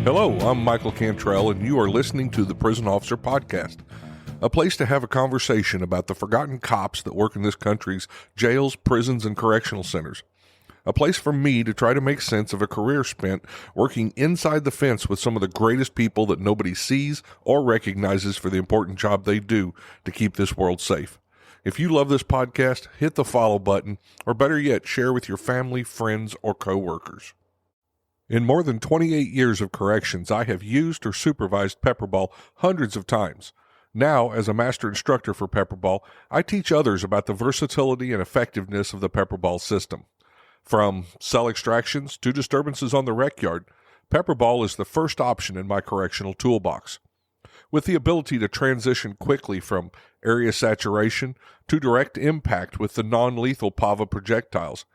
Hello, I'm Michael Cantrell, and you are listening to the Prison Officer Podcast, a place to have a conversation about the forgotten cops that work in this country's jails, prisons, and correctional centers. A place for me to try to make sense of a career spent working inside the fence with some of the greatest people that nobody sees or recognizes for the important job they do to keep this world safe. If you love this podcast, hit the follow button, or better yet, share with your family, friends, or coworkers. In more than 28 years of corrections, I have used or supervised PepperBall hundreds of times. Now, as a master instructor for PepperBall, I teach others about the versatility and effectiveness of the PepperBall system. From cell extractions to disturbances on the rec yard, PepperBall is the first option in my correctional toolbox. With the ability to transition quickly from area saturation to direct impact with the non-lethal PAVA projectiles,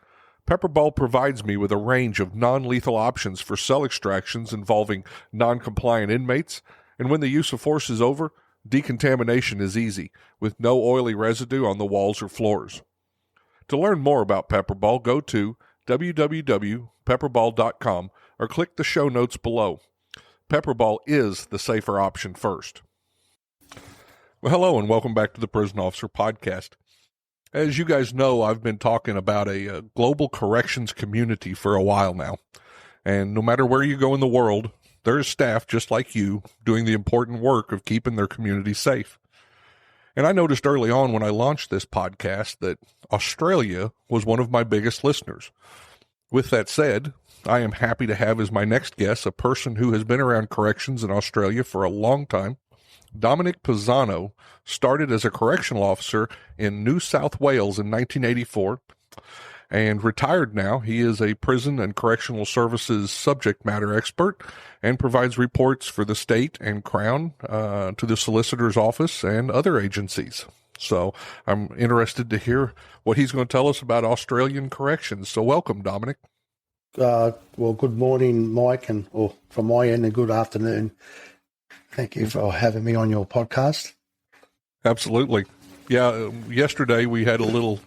PepperBall provides me with a range of non-lethal options for cell extractions involving non-compliant inmates, and when the use of force is over, decontamination is easy, with no oily residue on the walls or floors. To learn more about PepperBall, go to www.pepperball.com or click the show notes below. PepperBall is the safer option first. Well, hello and welcome back to the Prison Officer Podcast. As you guys know, I've been talking about a global corrections community for a while now. And no matter where you go in the world, there is staff just like you doing the important work of keeping their community safe. And I noticed early on when I launched this podcast that Australia was one of my biggest listeners. With that said, I am happy to have as my next guest a person who has been around corrections in Australia for a long time. Domenic Pezzano started as a correctional officer in New South Wales in 1984 and retired now. He is a prison and correctional services subject matter expert and provides reports for the state and Crown to the solicitor's office and other agencies. So I'm interested to hear what he's going to tell us about Australian corrections. So welcome, Domenic. Well, good morning, Mike, and from my end, and good afternoon. Thank you for having me on your podcast. Absolutely. Yeah, yesterday we had a little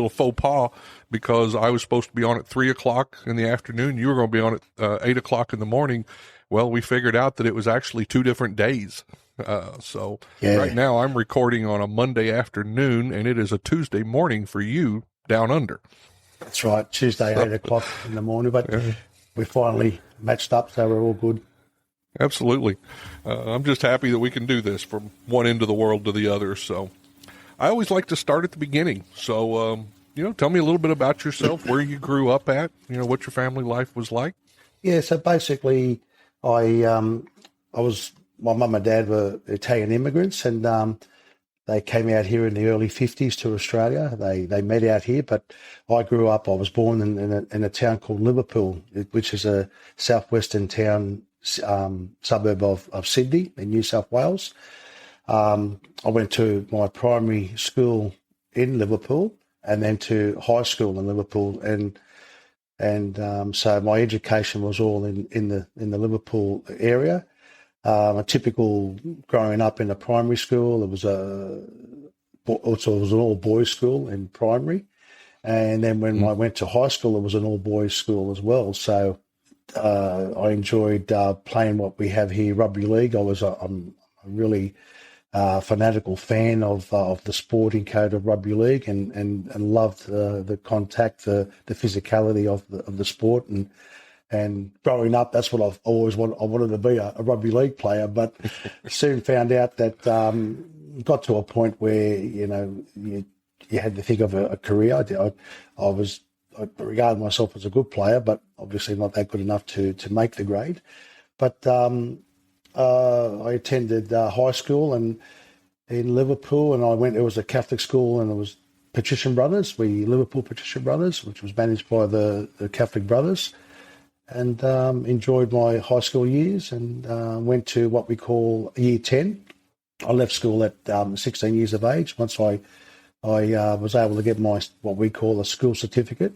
faux pas because I was supposed to be on at 3 o'clock in the afternoon. You were going to be on at 8 o'clock in the morning. Well, we figured out that it was actually 2 different days. Right now I'm recording on a Monday afternoon, and it is a Tuesday morning for you down under. That's right, Tuesday, 8 o'clock in the morning, but we finally matched up, so we're all good. Absolutely. I'm just happy that we can do this from one end of the world to the other. So I always like to start at the beginning. So, tell me a little bit about yourself, where you grew up at, what your family life was like. Yeah, so basically my mum and dad were Italian immigrants, and they came out here in the early 50s to Australia. They met out here, but I was born in a town called Liverpool, which is a southwestern town, suburb of Sydney in New South Wales. I went to my primary school in Liverpool and then to high school in Liverpool, and so my education was all in the Liverpool area. A typical growing up in a primary school. It was an all boys school in primary, and then when I went to high school, it was an all boys school as well. So I enjoyed playing what we have here, rugby league. I'm a really fanatical fan of the sporting code of rugby league, and loved the contact, the physicality of the sport. And growing up, that's what I've always wanted. I wanted to be a rugby league player, but soon found out that got to a point where you had to think of a career. I regarded myself as a good player, but obviously not that good enough to make the grade. But I attended high school in Liverpool, and it was a Catholic school, and it was Patrician Brothers, Liverpool Patrician Brothers, which was managed by the Catholic Brothers, and enjoyed my high school years, and went to what we call Year 10. I left school at 16 years of age. Once I was able to get my what we call a school certificate.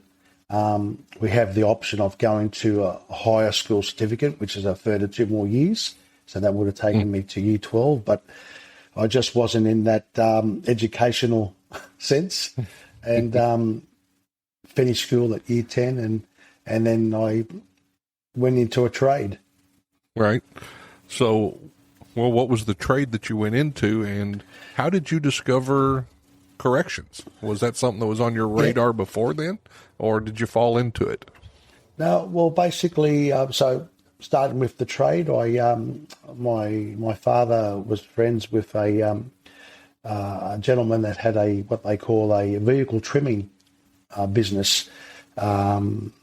We have the option of going to a higher school certificate, which is a further 2 more years. So that would have taken me to Year 12, but I just wasn't in that educational sense, and finished school at Year 10, and then I went into a trade. Right. So, well, what was the trade that you went into, and how did you discover corrections? Was that something that was on your radar before then, or did you fall into it? No, well, basically, so starting with the trade, my father was friends with a gentleman that had what they call a vehicle trimming business. I'm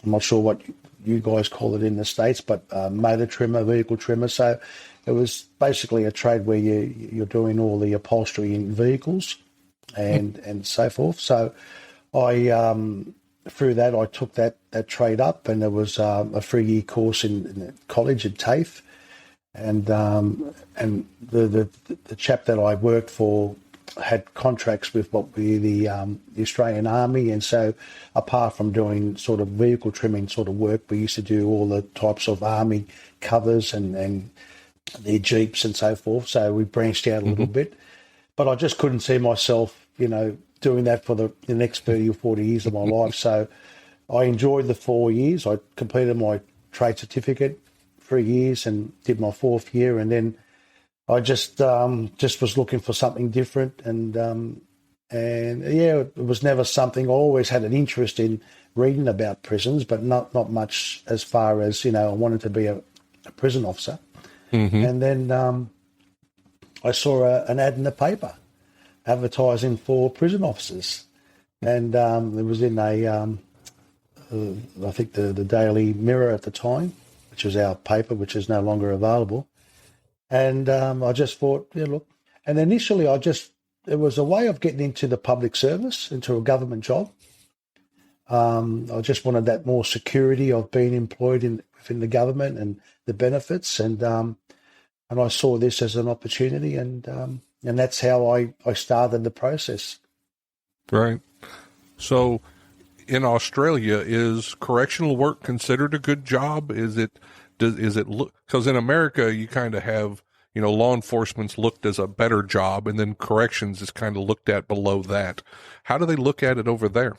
not sure what you guys call it in the States, but motor trimmer, vehicle trimmer. So it was basically a trade where you're doing all the upholstery in vehicles and so forth. So through that, I took that trade up, and there was a 3-year course in college at TAFE. And the chap that I worked for had contracts with what we the Australian Army, and so apart from doing sort of vehicle trimming sort of work, we used to do all the types of Army covers and their Jeeps and so forth. So we branched out a little bit, but I just couldn't see myself, doing that for the next 30 or 40 years of my life. So I enjoyed the 4 years. I completed my trade certificate, 3 years, and did my 4th year, and then I just was looking for something different, and it was never something. I always had an interest in reading about prisons, but not much as far as I wanted to be a prison officer. And then I saw an ad in the paper advertising for prison officers, and it was in I think the Daily Mirror at the time, which was our paper, which is no longer available. And I just thought, look. And initially, it was a way of getting into the public service, into a government job. I just wanted that more security of being employed within the government and the benefits. And I saw this as an opportunity, and that's how I started the process. Right. So, in Australia, is correctional work considered a good job? Is it look, because in America you kind of have, law enforcement's looked as a better job, and then corrections is kind of looked at below that. How do they look at it over there?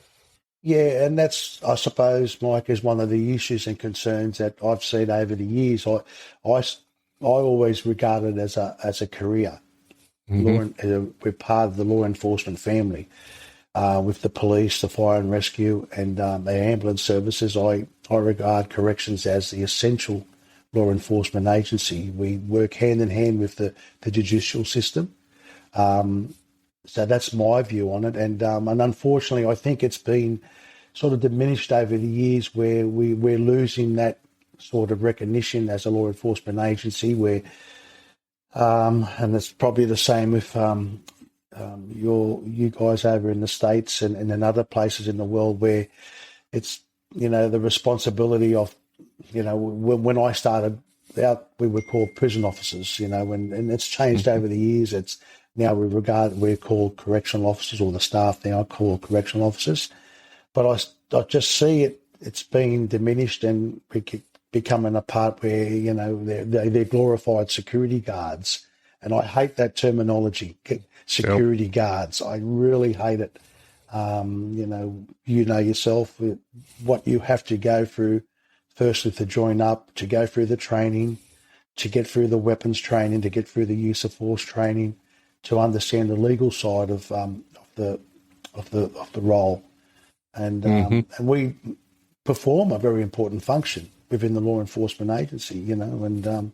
Yeah, and that's, I suppose, Mike, is one of the issues and concerns that I've seen over the years. I always regard it as a career. We're part of the law enforcement family. With the police, the fire and rescue, and the ambulance services, I regard corrections as the essential law enforcement agency. We work hand in hand with the judicial system. So that's my view on it. And unfortunately, I think it's been sort of diminished over the years, where we're losing that sort of recognition as a law enforcement agency, where, and it's probably the same with you guys over in the States and in other places in the world, where it's, the responsibility of, when I started out, we were called prison officers, and it's changed over the years. It's now we're called correctional officers, or the staff now are called correctional officers. But I just see it's being diminished and becoming a part where, they're glorified security guards. And I hate that terminology, security guards. I really hate it. You know yourself what you have to go through, firstly to join up, to go through the training, to get through the weapons training, to get through the use of force training, to understand the legal side of the role, and we perform a very important function within the law enforcement agency, and no,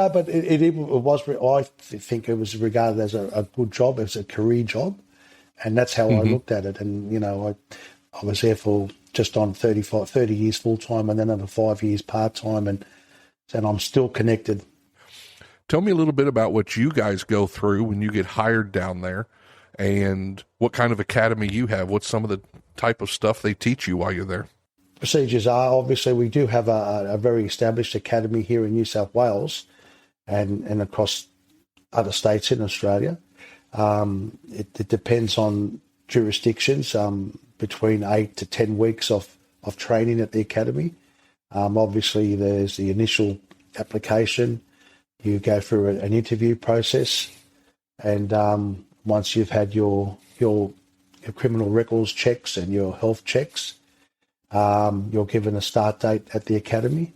but it was. I think it was regarded as a good job, as a career job, and that's how I looked at it. And I was there for just on 30 years full time, and then another 5 years part time, and I'm still connected. Tell me a little bit about what you guys go through when you get hired down there, and what kind of academy you have. What's some of the type of stuff they teach you while you're there? Procedures are, obviously, we do have a very established academy here in New South Wales and across other states in Australia. It depends on jurisdictions, between 8 to 10 weeks of training at the academy. Obviously, there's the initial application. You go through an interview process, and once you've had your criminal records checks and your health checks, you're given a start date at the academy,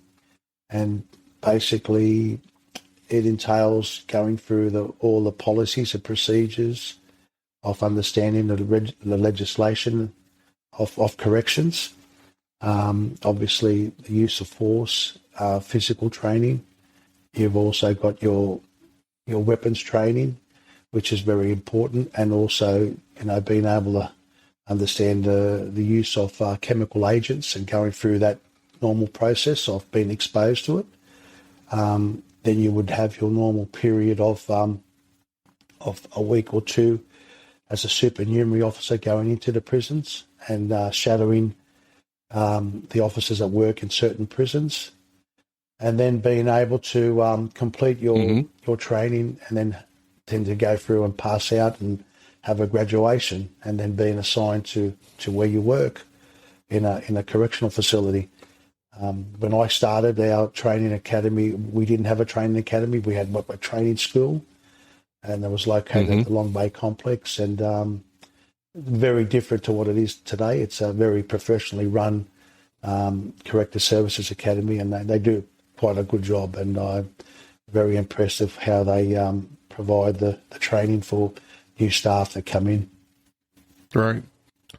and basically it entails going through all the policies and procedures of understanding the legislation of corrections. Obviously, the use of force, physical training. You've also got your weapons training, which is very important, and also being able to understand the use of chemical agents and going through that normal process of being exposed to it. Then you would have your normal period of a week or two as a supernumerary officer going into the prisons and shadowing the officers that work in certain prisons, and then being able to complete your training and then to go through and pass out and have a graduation, and then being assigned to where you work in a correctional facility. When I started our training academy, we didn't have a training academy. We had a training school, and it was located at the Long Bay complex, and very different to what it is today. It's a very professionally run corrective services academy, and they do quite a good job, and I'm very impressed with how they provide the training for new staff that come in. Right.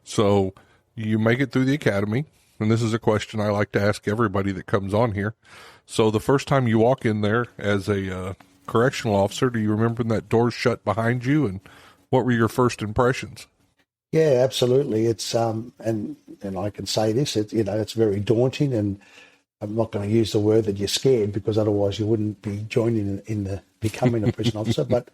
So you make it through the academy, and this is a question I like to ask everybody that comes on here. So the first time you walk in there as a correctional officer, do you remember when that door's shut behind you, and what were your first impressions? Yeah, absolutely. It's and I can say this, it's very daunting, and I'm not going to use the word that you're scared, because otherwise you wouldn't be joining in the becoming a prison officer. But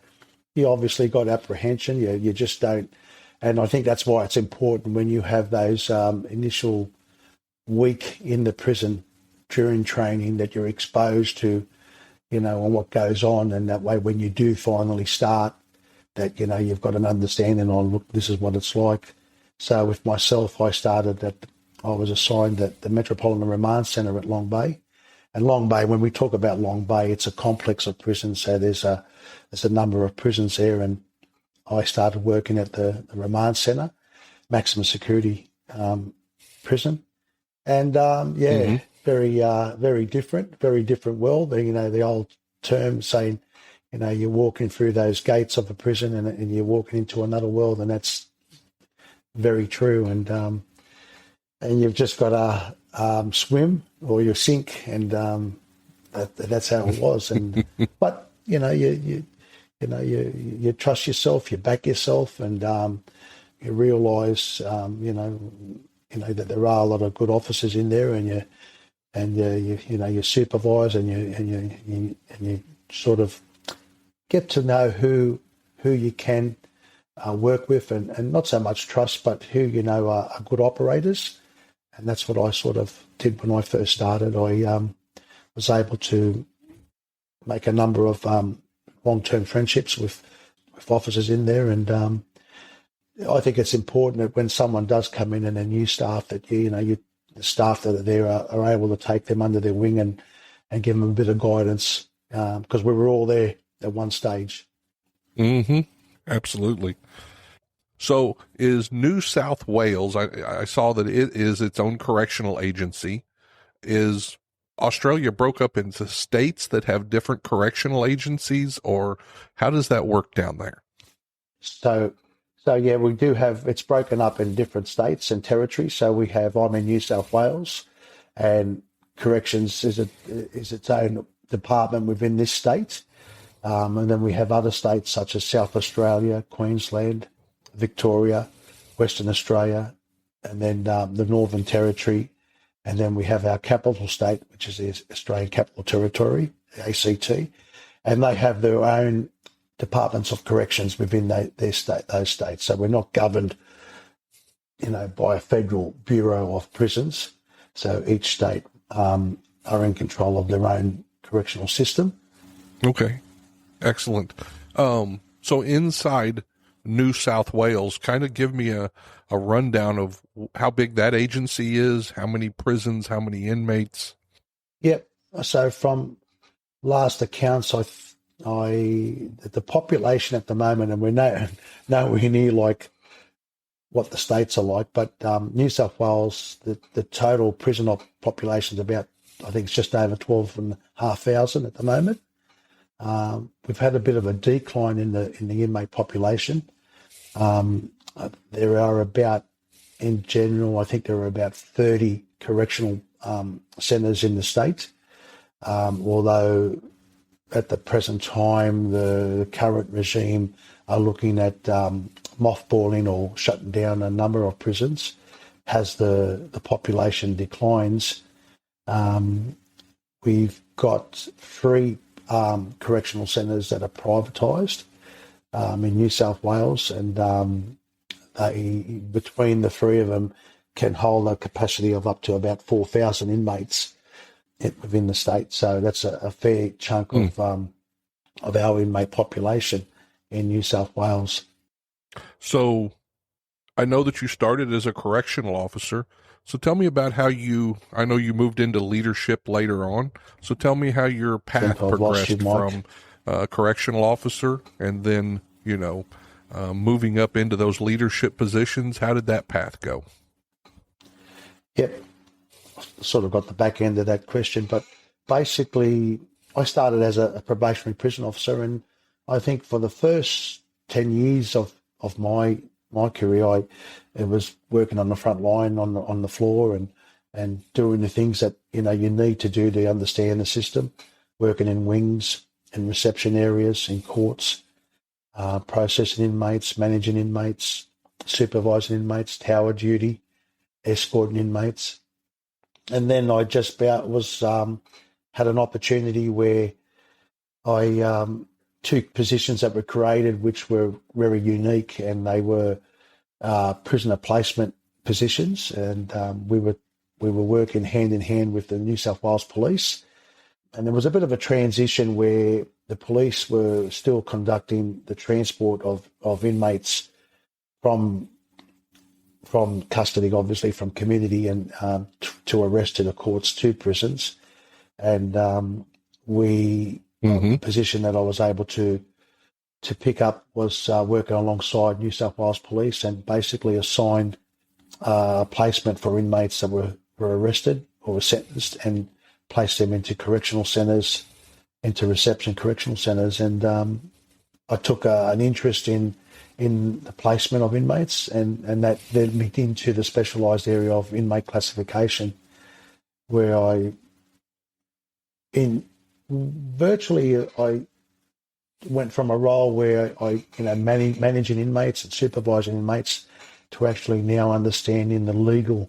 you obviously got apprehension. You just don't, and I think that's why it's important when you have those initial week in the prison during training that you're exposed to, on what goes on, and that way when you do finally start, that you've got an understanding on, look, this is what it's like. So with myself, I was assigned at the Metropolitan Remand Centre at Long Bay. And Long Bay, when we talk about Long Bay, it's a complex of prisons. So there's a number of prisons there, and I started working at the Remand Centre, maximum security prison. And very different world. The old term saying, you're walking through those gates of a prison and you're walking into another world, and that's very true. And you've just got to swim or you sink, and that's how it was. And but you trust yourself, you back yourself, and you realise that there are a lot of good officers in there, and you supervise, and you sort of get to know who you can work with, and not so much trust, but who are good operators. And that's what I sort of did when I first started. I was able to make a number of long-term friendships with officers in there, and I think it's important that when someone does come in and a new staff, that the staff that are there are able to take them under their wing and give them a bit of guidance, because we were all there at one stage. Absolutely. So is New South Wales, I saw that it is its own correctional agency. Is Australia broke up into states that have different correctional agencies, or how does that work down there? So yeah, we do have, it's broken up in different states and territories. So I'm in New South Wales, and corrections is its own department within this state. And then we have other states such as South Australia, Queensland, Victoria, Western Australia, and then the Northern Territory. And then we have our capital state, which is the Australian Capital Territory, the ACT. And they have their own departments of corrections within those states. So we're not governed, by a federal Bureau of Prisons. So each state are in control of their own correctional system. Okay. Excellent. So inside New South Wales, kind of give me a rundown of how big that agency is, how many prisons, how many inmates. Yep. So from last accounts, the population at the moment, and we're nowhere near like what the states are like, but New South Wales, the total prison population is about I think it's just over 12,500 at the moment. We've had a bit of a decline in the inmate population. There are about, in general, I think there are about 30 correctional centres in the state, although at the present time the current regime are looking at mothballing or shutting down a number of prisons. As the population declines, we've got 3 correctional centres that are privatised in New South Wales, and they, between the 3 of them, can hold a capacity of up to about 4,000 inmates within the state. So that's a fair chunk of our inmate population in New South Wales. So I know that you started as a correctional officer. So tell me about how I know you moved into leadership later on. So tell me how your path progressed from correctional officer and then, moving up into those leadership positions. How did that path go? Yep. Sort of got the back end of that question, but basically I started as a probationary prison officer, and I think for the first 10 years of my career, it was working on the front line, on the floor, and doing the things that you need to do to understand the system, working in wings, in reception areas, in courts, processing inmates, managing inmates, supervising inmates, tower duty, escorting inmates. And then I just about had an opportunity where I took positions that were created which were very unique, and they were prisoner placement positions, and we were working hand in hand with the New South Wales Police. And there was a bit of a transition where the police were still conducting the transport of inmates from custody, obviously from community, and to arrest to the courts, to prisons. And the position that I was able to pick up was working alongside New South Wales Police, and basically assigned a placement for inmates that were arrested or were sentenced, and placed them into correctional centres, into reception correctional centres. And I took an interest in the placement of inmates, and that led me into the specialised area of inmate classification, where I went from a role where I managing inmates and supervising inmates, to actually now understanding the legal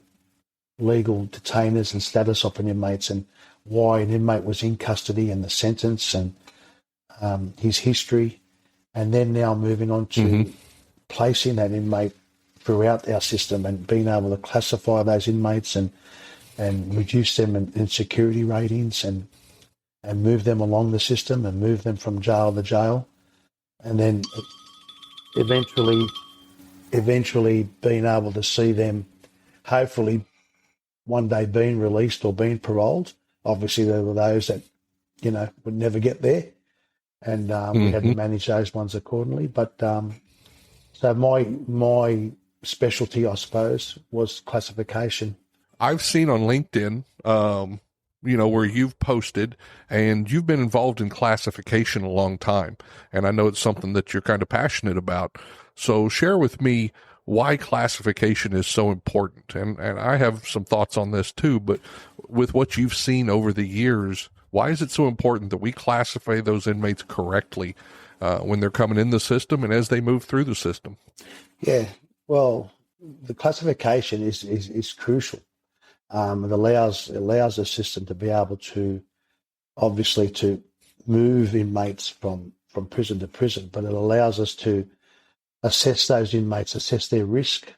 detainers and status of an inmates, and why an inmate was in custody, and the sentence, and his history, and then now moving on to placing that inmate throughout our system, and being able to classify those inmates and reduce them in security ratings, and move them along the system, and move them from jail to jail, and then eventually being able to see them hopefully one day being released or being paroled. Obviously there were those that would never get there, and we had to manage those ones accordingly. But so my specialty, I suppose, was classification. I've seen on LinkedIn where you've posted, and you've been involved in classification a long time, and I know it's something that you're kind of passionate about. So share with me why classification is so important. And I have some thoughts on this too, but with what you've seen over the years, why is it so important that we classify those inmates correctly when they're coming in the system and as they move through the system? Yeah, well, the classification is crucial. It allows the system to be able to, obviously, to move inmates from prison to prison, but it allows us to assess those inmates, assess their risk.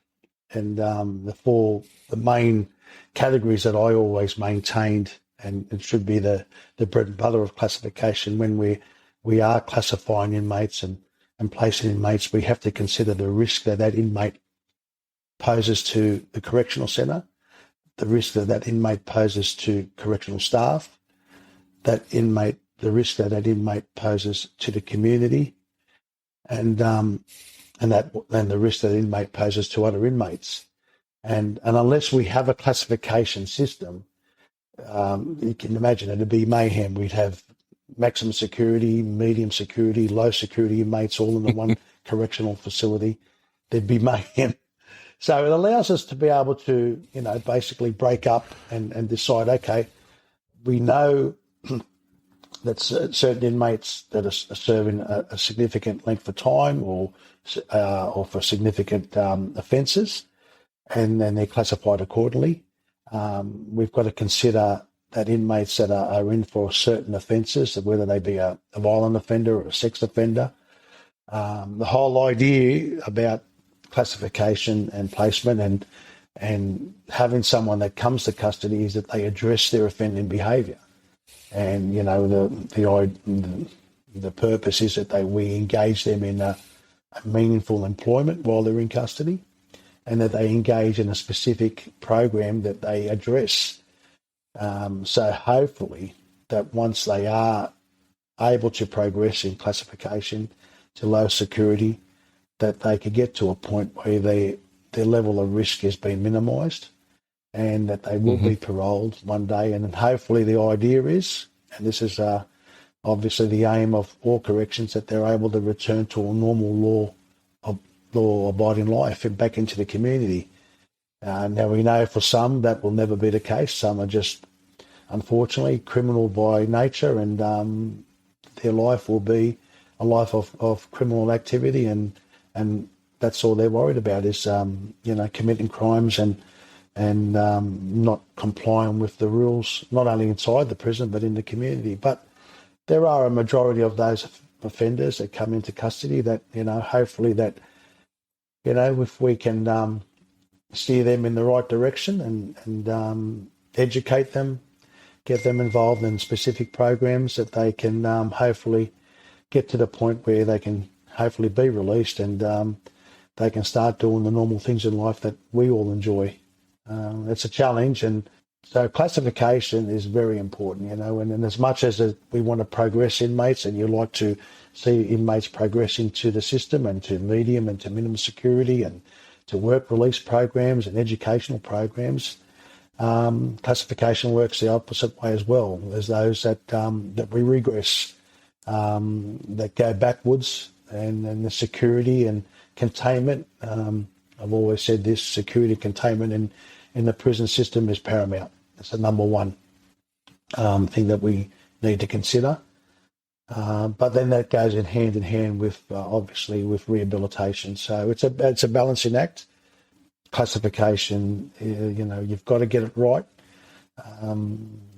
And the main categories that I always maintained, and it should be the bread and butter of classification, when we are classifying inmates and placing inmates, we have to consider the risk that inmate poses to the correctional centre, the risk that inmate poses to correctional staff, the risk that inmate poses to the community, and the risk that inmate poses to other inmates. And unless we have a classification system, you can imagine it'd be mayhem. We'd have maximum security, medium security, low security inmates all in the one correctional facility. There'd be mayhem. So it allows us to be able to, basically break up and decide, okay, we know that certain inmates that are serving a significant length of time or for significant offences, and then they're classified accordingly. We've got to consider that inmates that are in for certain offences, whether they be a violent offender or a sex offender. The whole idea about classification and placement and having someone that comes to custody is that they address their offending behaviour. And, the purpose is that we engage them in a meaningful employment while they're in custody, and that they engage in a specific program that they address. So hopefully that once they are able to progress in classification to low security, that they could get to a point where their level of risk has been minimised and that they will be paroled one day. And hopefully the idea is, and this is obviously the aim of all corrections, that they're able to return to a normal law-abiding life and back into the community. Now we know for some that will never be the case. Some are just, unfortunately, criminal by nature, and their life will be a life of criminal activity, and that's all they're worried about is committing crimes and not complying with the rules, not only inside the prison but in the community. But there are a majority of those offenders that come into custody that hopefully that if we can steer them in the right direction and educate them, get them involved in specific programs, that they can hopefully get to the point where they can hopefully be released and they can start doing the normal things in life that we all enjoy. It's a challenge, and so classification is very important, and as much as we want to progress inmates, and you like to see inmates progress into the system and to medium and to minimum security and to work release programs and educational programs, classification works the opposite way as well. There's those that we regress, that go backwards, and the security and containment. I've always said this: security containment in the prison system is paramount. It's the number one thing that we need to consider. But then that goes in hand with obviously with rehabilitation. So it's a balancing act. Classification, you've got to get it right.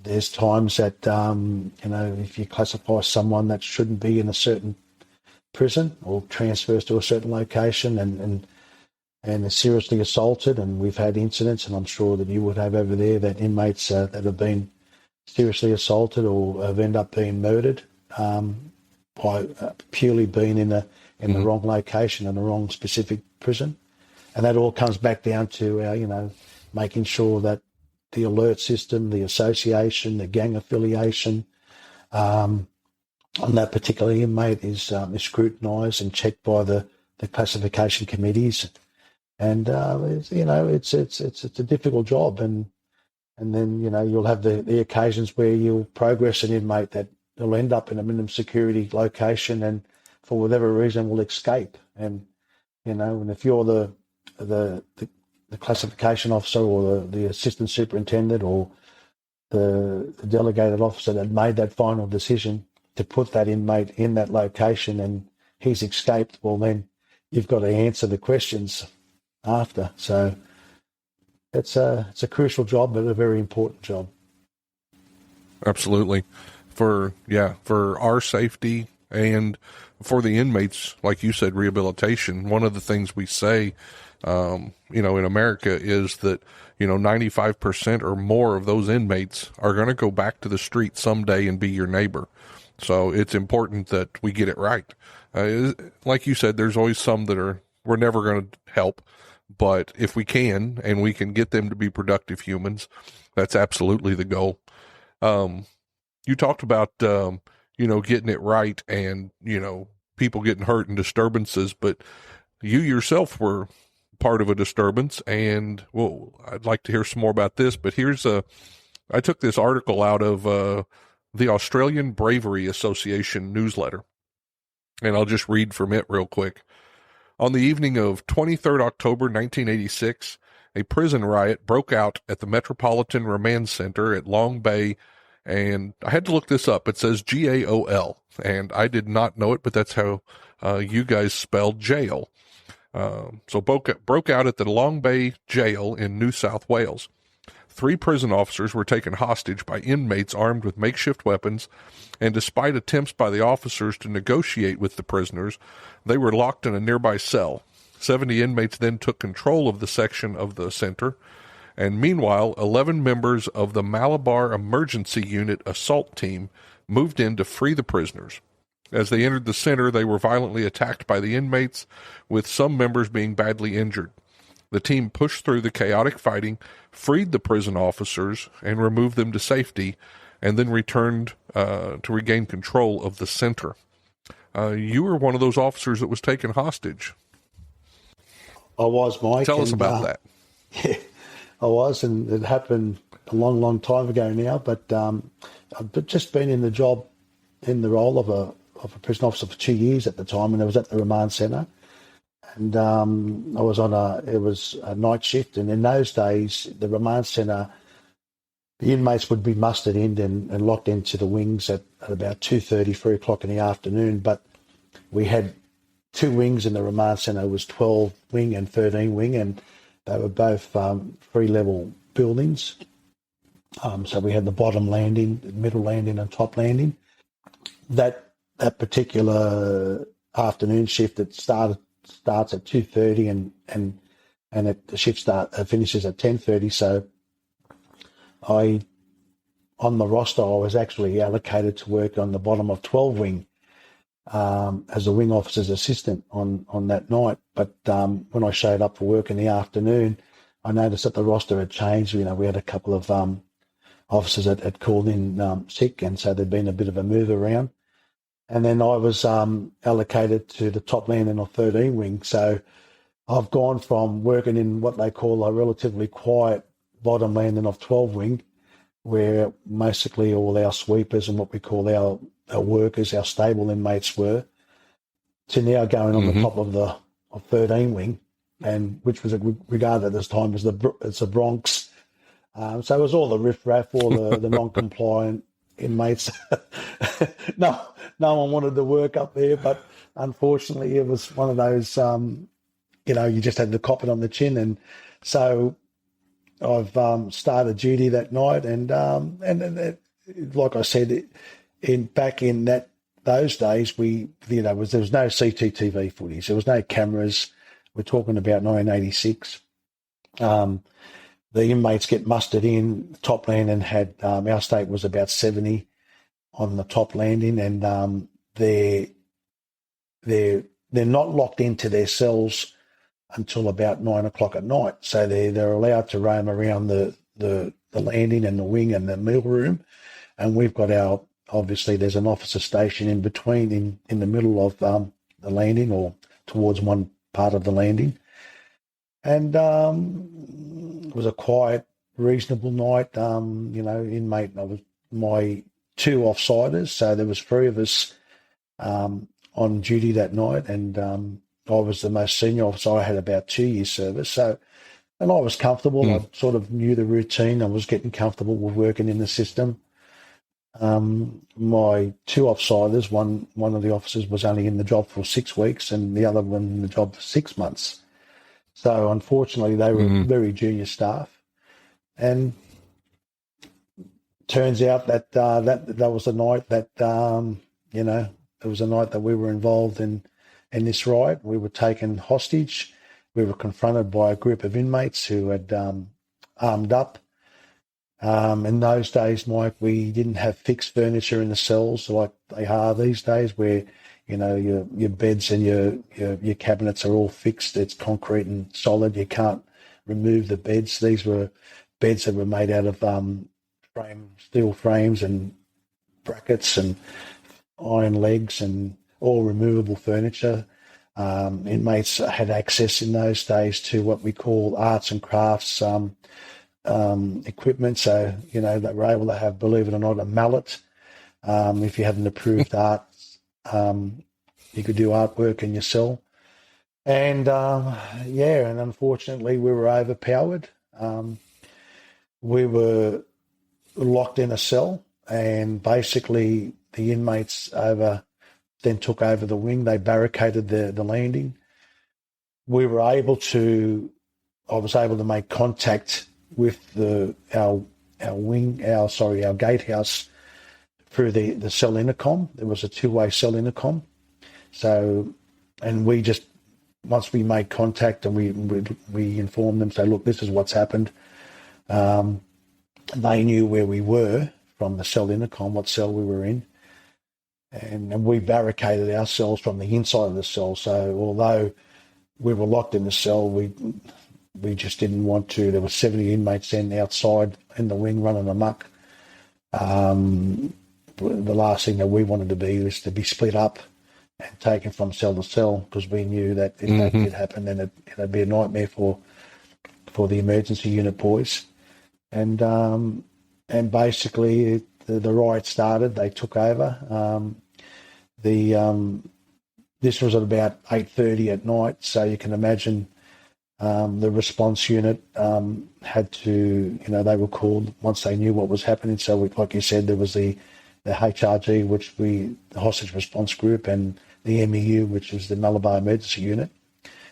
There's times that if you classify someone that shouldn't be in a certain prison or transfers to a certain location and is seriously assaulted, and we've had incidents, and I'm sure that you would have over there, that inmates that have been seriously assaulted or have ended up being murdered by purely being in the wrong location and the wrong specific prison. And that all comes back down to making sure that the alert system, the association, the gang affiliation on that particular inmate is scrutinised and checked by the classification committees. And it's a difficult job, and then you'll have the occasions where you'll progress an inmate that will end up in a minimum security location and for whatever reason will escape. And and if you're the classification officer or the assistant superintendent or the delegated officer that made that final decision to put that inmate in that location and he's escaped, well then you've got to answer the questions after. So it's a crucial job, but a very important job. Absolutely. For our safety and for the inmates, like you said, rehabilitation. One of the things we say, in America is that, 95% or more of those inmates are going to go back to the street someday and be your neighbor. So it's important that we get it right. Like you said, there's always some that we're never going to help, but if we can, and we can get them to be productive humans, that's absolutely the goal. You talked about, getting it right and, people getting hurt and disturbances, but you yourself were part of a disturbance, and I'd like to hear some more about this, but here's a I took this article out of the Australian Bravery Association newsletter, and I'll just read from it real quick. On the evening of 23rd October 1986, a prison riot broke out at the Metropolitan Remand Center at Long Bay, and I had to look this up. It says Gaol, and I did not know it, but that's how you guys spelled jail. So broke out at the Long Bay Jail in New South Wales. 3 prison officers were taken hostage by inmates armed with makeshift weapons, and despite attempts by the officers to negotiate with the prisoners, they were locked in a nearby cell. 70 inmates then took control of the section of the center, and meanwhile, 11 members of the Malabar Emergency Unit assault team moved in to free the prisoners. As they entered the center, they were violently attacked by the inmates, with some members being badly injured. The team pushed through the chaotic fighting, freed the prison officers, and removed them to safety, and then returned to regain control of the center. You were one of those officers that was taken hostage. I was, Mike. Tell us about that. Yeah, I was, and it happened a long, long time ago now, but I've just been in the role of a prison officer for 2 years at the time, and I was at the remand centre. And I was it was a night shift, and in those days, the remand centre, the inmates would be mustered in and locked into the wings at about 2:30, 3 o'clock in the afternoon. But we had 2 wings in the remand centre. It was 12 wing and 13 wing, and they were both 3-level buildings. So we had the bottom landing, middle landing, and top landing. That particular afternoon shift, it starts at 2:30 and the shift finishes at 10:30. So on the roster, I was actually allocated to work on the bottom of 12 wing as a wing officer's assistant on that night. But when I showed up for work in the afternoon, I noticed that the roster had changed. You know, we had a couple of officers that had called in sick, and so there'd been a bit of a move around. And then I was allocated to the top landing of 13 wing. So I've gone from working in what they call a relatively quiet bottom landing of 12 wing, where basically all our sweepers and what we call our workers, our stable inmates were, to now going on the top of 13 wing, and which was regarded at this time as the Bronx. So it was all the riffraff, all the non-compliant inmates. No one wanted to work up there, but unfortunately it was one of those, you just had to cop it on the chin. And so I've started duty that night, and like I said, back in those days, there was no CCTV footage, there was no cameras. We're talking about 1986. The inmates get mustered in. Top landing had our state was about 70 on the top landing, and they're not locked into their cells until about 9 o'clock at night. So they're allowed to roam around the landing and the wing and the meal room, and we've got obviously there's an officer station in between in the middle of the landing, or towards one part of the landing. And it was a quiet, reasonable night. Inmate, I was my 2 offsiders, so there was 3 of us on duty that night, and I was the most senior officer. I had about 2 years service, and I was comfortable. I sort of knew the routine. I was getting comfortable with working in the system. My 2 offsiders, one of the officers was only in the job for 6 weeks, and the other one in the job for 6 months. So unfortunately, they were very junior staff, and turns out that that was the night that it was a night that we were involved in this riot. We were taken hostage. We were confronted by a group of inmates who had armed up. In those days, Mike, we didn't have fixed furniture in the cells like they are these days, where your beds and your cabinets are all fixed. It's concrete and solid. You can't remove the beds. These were beds that were made out of steel frames and brackets and iron legs and all removable furniture. Inmates had access in those days to what we call arts and crafts equipment. So, they were able to have, believe it or not, a mallet. If you had an approved art, you could do artwork in your cell. And, and unfortunately we were overpowered. We were locked in a cell, and basically the inmates then took over the wing. They barricaded the landing. I was able to make contact with our gatehouse through the cell intercom. There was a two-way cell intercom. So, and once we made contact and we informed them, say, look, this is what's happened. They knew where we were from the cell intercom, what cell we were in. And we barricaded ourselves from the inside of the cell. So although we were locked in the cell, we just didn't want to. There were 70 inmates then outside in the wing running amok. The last thing that we wanted to be was to be split up and taken from cell to cell, because we knew that if that did happen, then it'd be a nightmare for the emergency unit boys. And basically the riot started. They took over. This was at about 8:30 at night, so you can imagine the response unit had to, they were called once they knew what was happening. So, like you said, there was the HRG, the Hostage Response Group, and the MEU, which is the Malabar Emergency Unit.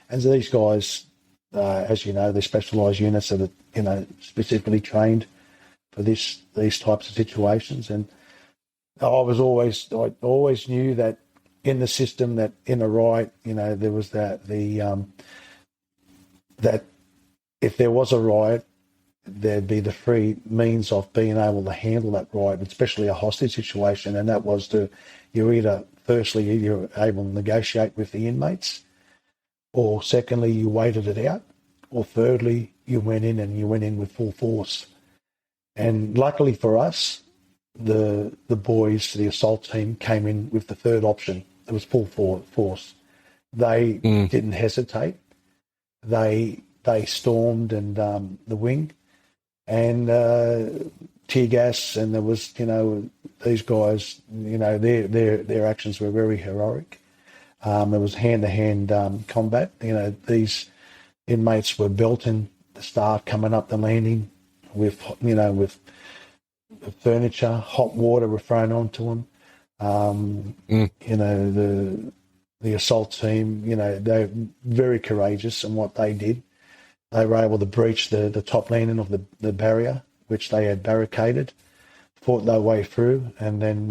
And so these guys, as you know, they're specialised units that are, specifically trained for these types of situations. And I always knew that in the system, that in a riot, there was that if there was a riot, there'd be the free means of being able to handle that riot, especially a hostage situation. And that was you're able to negotiate with the inmates, or secondly, you waited it out, or thirdly, you went in with full force. And luckily for us, the boys, the assault team, came in with the third option. It was full force. They didn't hesitate. They stormed and the wing, and tear gas, and there was, these guys, their actions were very heroic. There was hand-to-hand combat. These inmates were belting the staff coming up the landing with furniture, hot water were thrown onto them. The assault team, they're very courageous in what they did. They were able to breach the top landing of the barrier, which they had barricaded, fought their way through, and then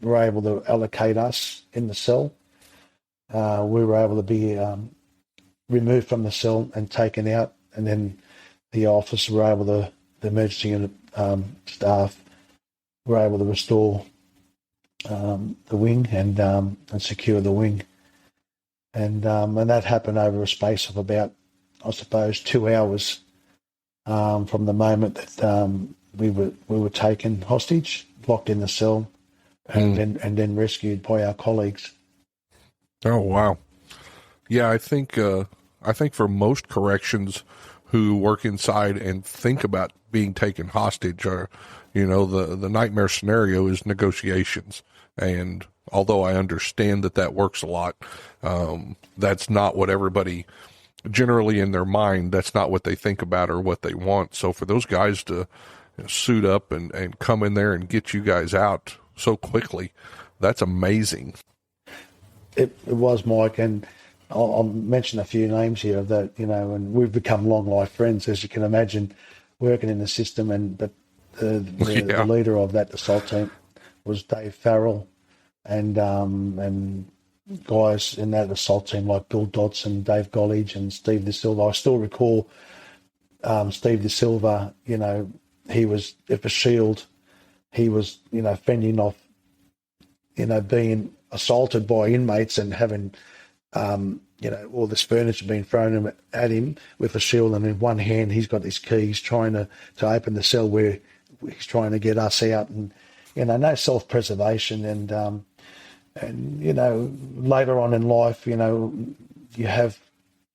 were able to allocate us in the cell. We were able to be removed from the cell and taken out, and then the officers were able to, the emergency unit staff were able to restore the wing and secure the wing. And that happened over a space of about, I suppose, 2 hours from the moment that we were taken hostage, locked in the cell, and then rescued by our colleagues. Oh wow! Yeah, I think for most corrections who work inside and think about being taken hostage, or the nightmare scenario is negotiations. And although I understand that works a lot, that's not what everybody generally in their mind, that's not what they think about or what they want. So for those guys to suit up and come in there and get you guys out so quickly, that's amazing. It was, Mike, and I'll mention a few names here that, and we've become long life friends, as you can imagine, working in the system. But the leader of that assault team was Dave Farrell, and guys in that assault team like Bill Dodson, Dave Gollidge, and Steve De Silva. I still recall Steve De Silva, he was at a shield. He was, fending off, being assaulted by inmates and having, all this furniture being thrown at him with a shield. And in one hand, he's got his keys trying to open the cell where he's trying to get us out. And, no self-preservation. And later on in life, you have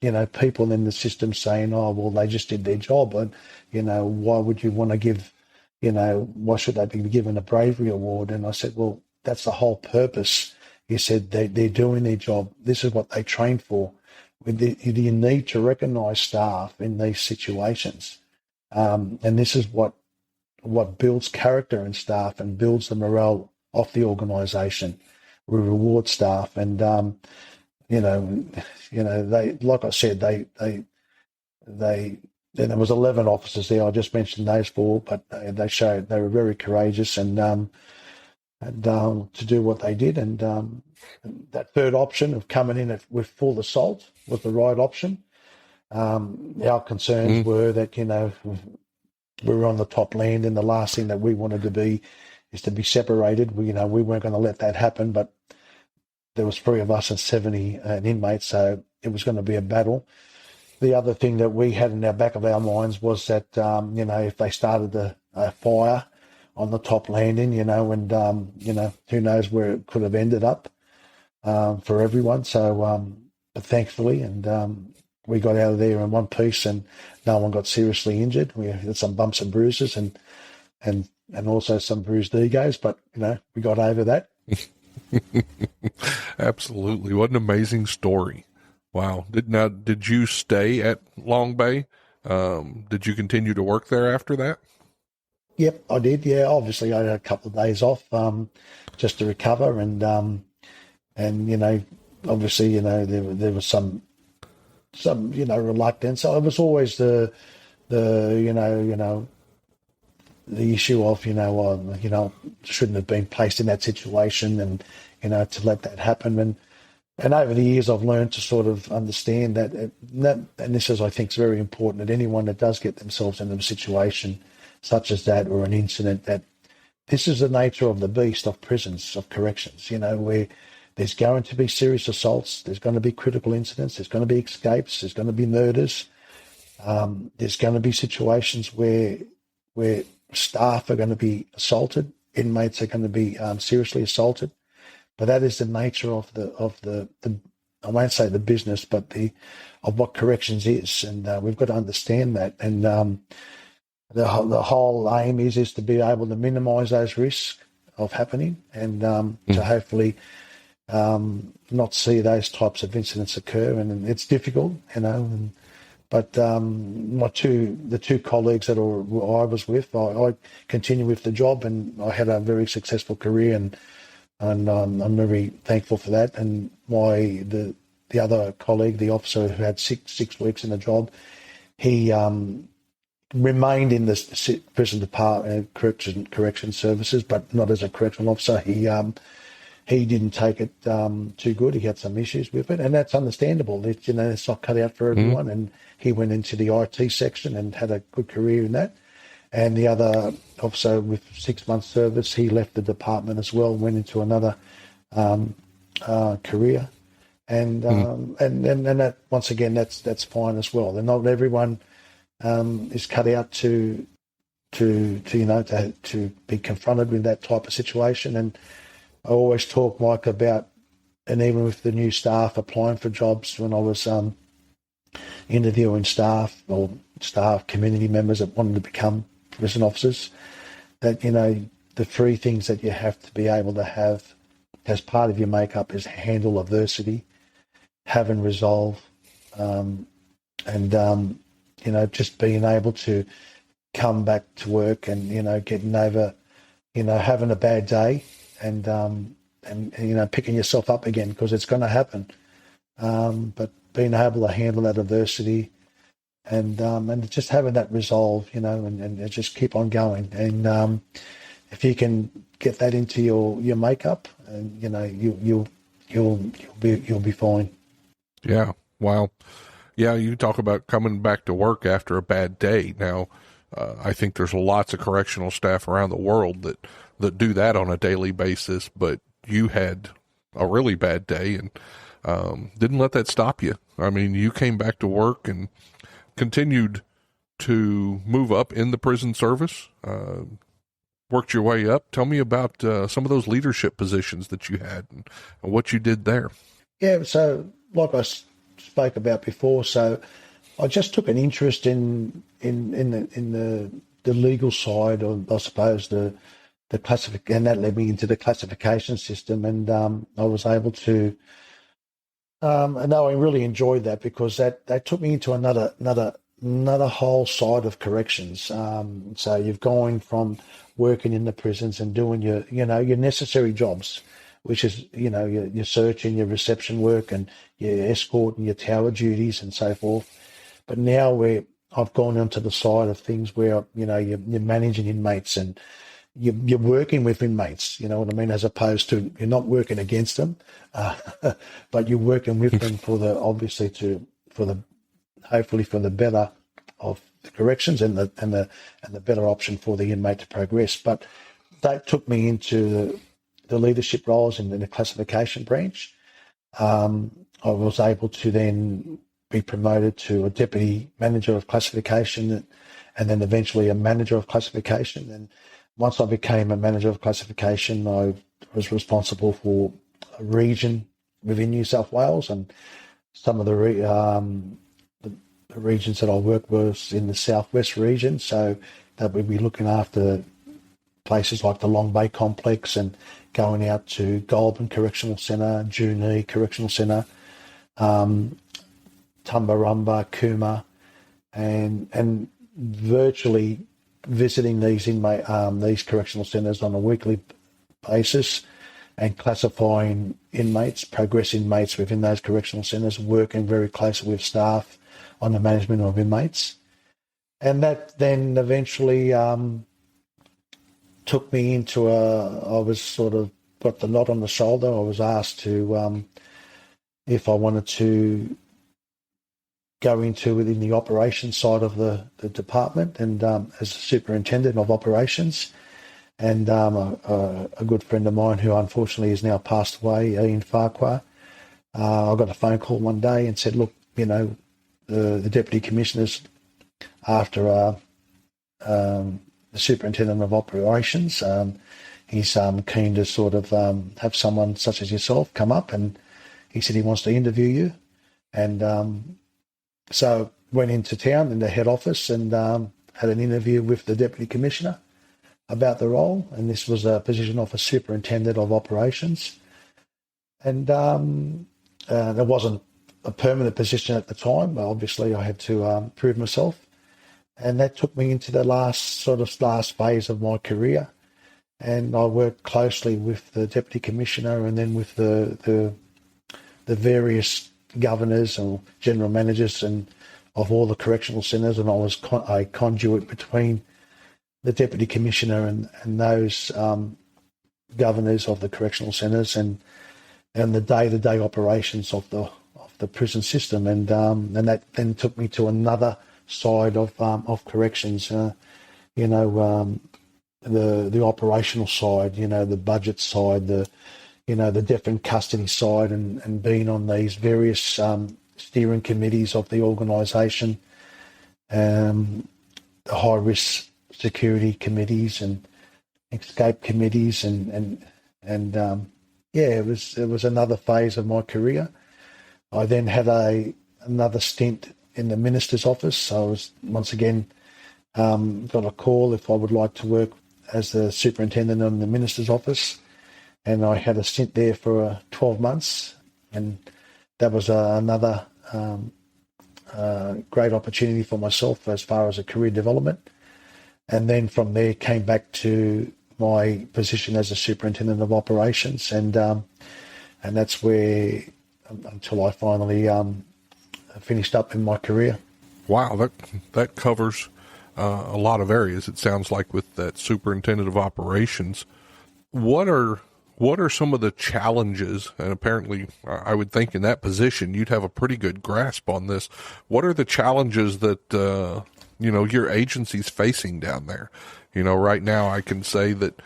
people in the system saying, oh, well, they just did their job. And, why would you want to give, why should they be given a bravery award? And I said, well, that's the whole purpose. He said, they're doing their job. This is what they trained for. You need to recognise staff in these situations. And this is what builds character in staff and builds the morale of the organisation. We reward staff, and they, like I said, they there was 11 officers there. I just mentioned those 4, but they showed they were very courageous and to do what they did. And that third option of coming in with full assault was the right option. Our concerns were that, we were on the top land, and the last thing that we wanted to be is to be separated. We weren't going to let that happen, but there was 3 of us and 70 inmates, so it was going to be a battle. The other thing that we had in our back of our minds was that, if they started a fire on the top landing, and, who knows where it could have ended up for everyone. So, but thankfully, and we got out of there in one piece, and no one got seriously injured. We had some bumps and bruises and also some bruised egos, but, we got over that. Absolutely. What an amazing story. Wow. Did you stay at Long Bay? Did you continue to work there after that? Yep, I did. Yeah, obviously I had a couple of days off just to recover, and obviously there was some reluctance. So it was always the issue of shouldn't have been placed in that situation, and to let that happen. And over the years, I've learned to sort of understand that, and this is, I think, is very important, that anyone that does get themselves in a situation such as that, or an incident, that this is the nature of the beast of prisons, of corrections, where there's going to be serious assaults, there's going to be critical incidents, there's going to be escapes, there's going to be murders, there's going to be situations where staff are going to be assaulted, inmates are going to be seriously assaulted. But that is the nature of the I won't say the business, but of what corrections is, and we've got to understand that. And the whole aim is to be able to minimise those risks of happening, and to hopefully not see those types of incidents occur. And it's difficult, but the two colleagues that I was with, I continue with the job, and I had a very successful career, and I'm very thankful for that. And the other colleague, the officer who had six weeks in the job, he remained in the prison department, correction services, but not as a correctional officer. He didn't take it too good. He had some issues with it, and that's understandable. It's not cut out for everyone. And he went into the IT section and had a good career in that. And the other officer with 6 months service, he left the department as well, went into another career. And that, once again, that's fine as well. And not everyone is cut out to be confronted with that type of situation. And I always talk, Mike, about, and even with the new staff applying for jobs, when I was interviewing staff or staff community members that wanted to become prison officers, that the 3 things that you have to be able to have as part of your makeup is handle adversity, have and resolve, and just being able to come back to work and getting over having a bad day, and picking yourself up again, because it's going to happen, but being able to handle that adversity, and just having that resolve, and just keep on going. And if you can get that into your makeup, and you'll be fine. Yeah. Wow. Yeah. You talk about coming back to work after a bad day. Now, I think there's lots of correctional staff around the world that do that on a daily basis, but you had a really bad day and didn't let that stop you. I mean, you came back to work and continued to move up in the prison service, worked your way up. Tell me about some of those leadership positions that you had and what you did there. Yeah, so like I spoke about before. So I just took an interest in the legal side of, I suppose, the and that led me into the classification system, and I was able to. And I really enjoyed that because that took me into another whole side of corrections. So you've gone from working in the prisons and doing your necessary jobs, which is your searching, your reception work, and your escort and your tower duties and so forth. But now I've gone onto the side of things where you're managing inmates and you're working with inmates, you know what I mean, as opposed to you're not working against them, but you're working with them hopefully for the better of the corrections and the better option for the inmate to progress. But that took me into the leadership roles in the classification branch. I was able to then be promoted to a deputy manager of classification and then eventually a manager of classification. And once I became a manager of classification, I was responsible for a region within New South Wales, and some of the regions that I worked was in the southwest region. So that would be looking after places like the Long Bay Complex and going out to Goulburn Correctional Centre, Junee Correctional Centre, Tumbarumba, Cooma, and virtually visiting these correctional centres on a weekly basis and classifying inmates, progress inmates within those correctional centres, working very closely with staff on the management of inmates. And that then eventually took me into I was sort of got the nod on the shoulder. I was asked to, if I wanted to go into within the operations side of the department and as a superintendent of operations. And a good friend of mine who unfortunately has now passed away, Ian Farquhar, I got a phone call one day and said, look, the Deputy Commissioner's after the Superintendent of Operations. He's keen to sort of have someone such as yourself come up, and he said he wants to interview you. And so went into town in the head office and had an interview with the Deputy Commissioner about the role, and this was a position of a Superintendent of Operations. And there wasn't a permanent position at the time, but obviously I had to prove myself. And that took me into the last phase of my career. And I worked closely with the Deputy Commissioner and then with the various governors or general managers and of all the correctional centres, and I was a conduit between the Deputy Commissioner and those governors of the correctional centres and the day-to-day operations of the prison system, and that then took me to another side of corrections, the operational side, the budget side, the deaf and custody side, and being on these various steering committees of the organisation, the high risk security committees and escape committees, and it was another phase of my career. I then had another stint in the Minister's office. So I was once again got a call if I would like to work as the superintendent in the Minister's office, and I had a stint there for 12 months, and that was another great opportunity for myself as far as a career development. And then from there came back to my position as a superintendent of operations, and that's where until I finally finished up in my career. Wow, that covers a lot of areas. It sounds like with that superintendent of operations. What are some of the challenges? And apparently, I would think in that position you'd have a pretty good grasp on this. What are the challenges that your agency's facing down there? Right now I can say that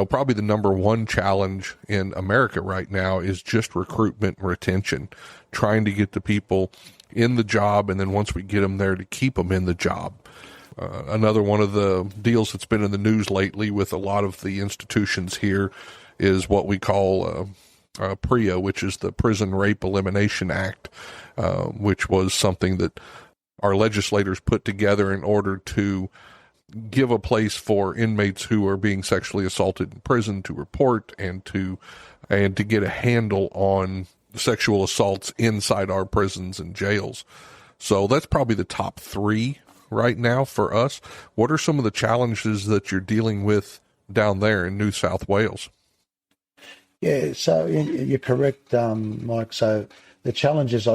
probably the number one challenge in America right now is just recruitment and retention, trying to get the people in the job, and then once we get them there, to keep them in the job. Another one of the deals that's been in the news lately with a lot of the institutions here is what we call PREA, which is the Prison Rape Elimination Act, which was something that our legislators put together in order to give a place for inmates who are being sexually assaulted in prison to report and to get a handle on sexual assaults inside our prisons and jails. So that's probably the top three right now for us. What are some of the challenges that you're dealing with down there in New South Wales? Yeah, so you're correct, Mike. So the challenges,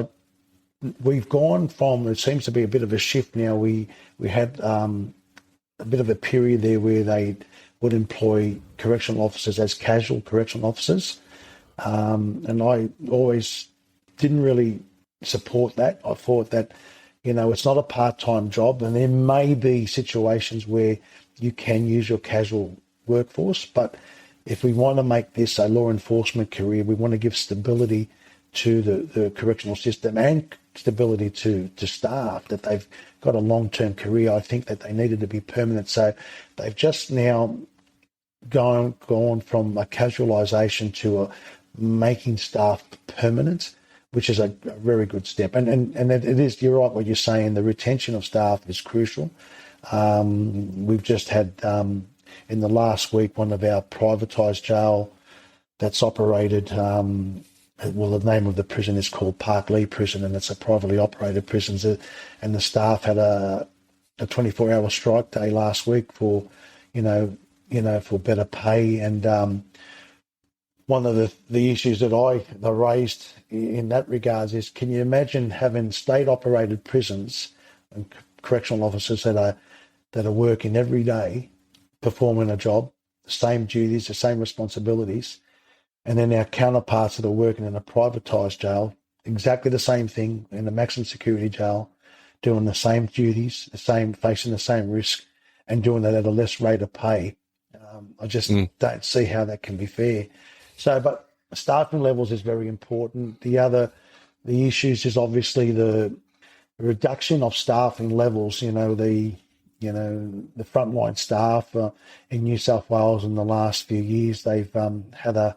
we've gone from, it seems to be a bit of a shift now. We had a bit of a period there where they would employ correctional officers as casual correctional officers. And I always didn't really support that. I thought that, it's not a part-time job, and there may be situations where you can use your casual workforce, but if we want to make this a law enforcement career, we want to give stability to the correctional system and stability to staff, that they've got a long-term career. I think that they needed to be permanent. So they've just now gone from a casualisation to making staff permanent, which is a very good step. And it is, you're right what you're saying, the retention of staff is crucial. We've just had, in the last week, one of our privatised jail that's operated, the name of the prison is called Parklea Prison, and it's a privately operated prison. And the staff had a 24-hour strike day last week for better pay. And one of the issues that I raised in that regards is, can you imagine having state-operated prisons and correctional officers that are working every day, performing a job, the same duties, the same responsibilities, and then our counterparts that are working in a privatised jail, exactly the same thing in a maximum security jail, doing the same duties, facing the same risk, and doing that at a less rate of pay. I just don't see how that can be fair. So, but staffing levels is very important. The issues is obviously the reduction of staffing levels. The frontline staff in New South Wales in the last few years, they've had a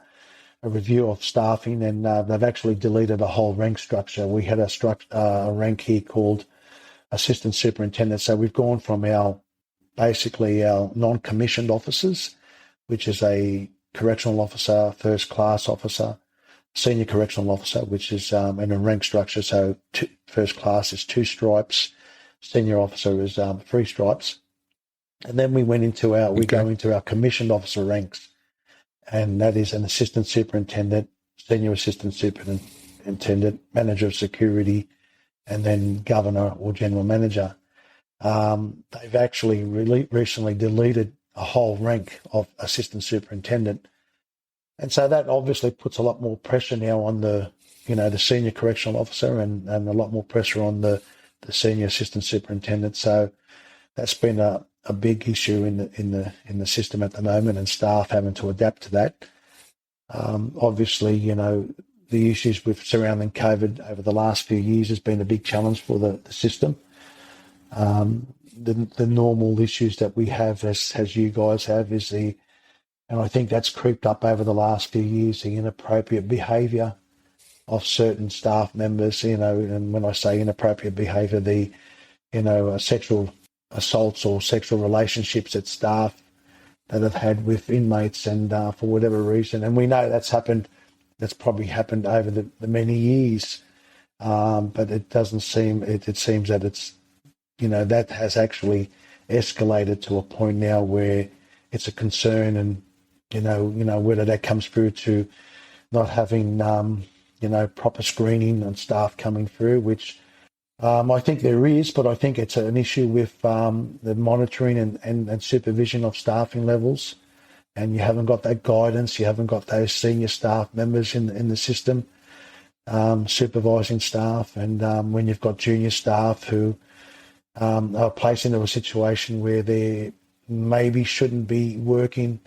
review of staffing, and they've actually deleted a whole rank structure. We had a rank here called assistant superintendent. So we've gone from our non-commissioned officers, which is a correctional officer, first class officer, senior correctional officer, which is in a rank structure. So first class is 2 stripes, senior officer is 3 stripes. And then we went into go into our commissioned officer ranks, and that is an assistant superintendent, senior assistant superintendent, manager of security, and then governor or general manager. They've actually recently deleted a whole rank of assistant superintendent. And so that obviously puts a lot more pressure now on the senior correctional officer and a lot more pressure on the senior assistant superintendent. So that's been a big issue in the system at the moment, and staff having to adapt to that. Obviously, the issues with surrounding COVID over the last few years has been a big challenge for the system. The normal issues that we have, as you guys have, and I think that's creeped up over the last few years, the inappropriate behaviour of certain staff members, and when I say inappropriate behaviour, sexual assaults or sexual relationships that staff that have had with inmates, and for whatever reason, and we know that's probably happened over the many years, but it doesn't seem, it seems that it's, that has actually escalated to a point now where it's a concern, and, whether that comes through to not having, proper screening and staff coming through, which I think there is, but I think it's an issue with the monitoring and supervision of staffing levels, and you haven't got that guidance, you haven't got those senior staff members in the system supervising staff, and when you've got junior staff who are placed into a situation where they maybe shouldn't be working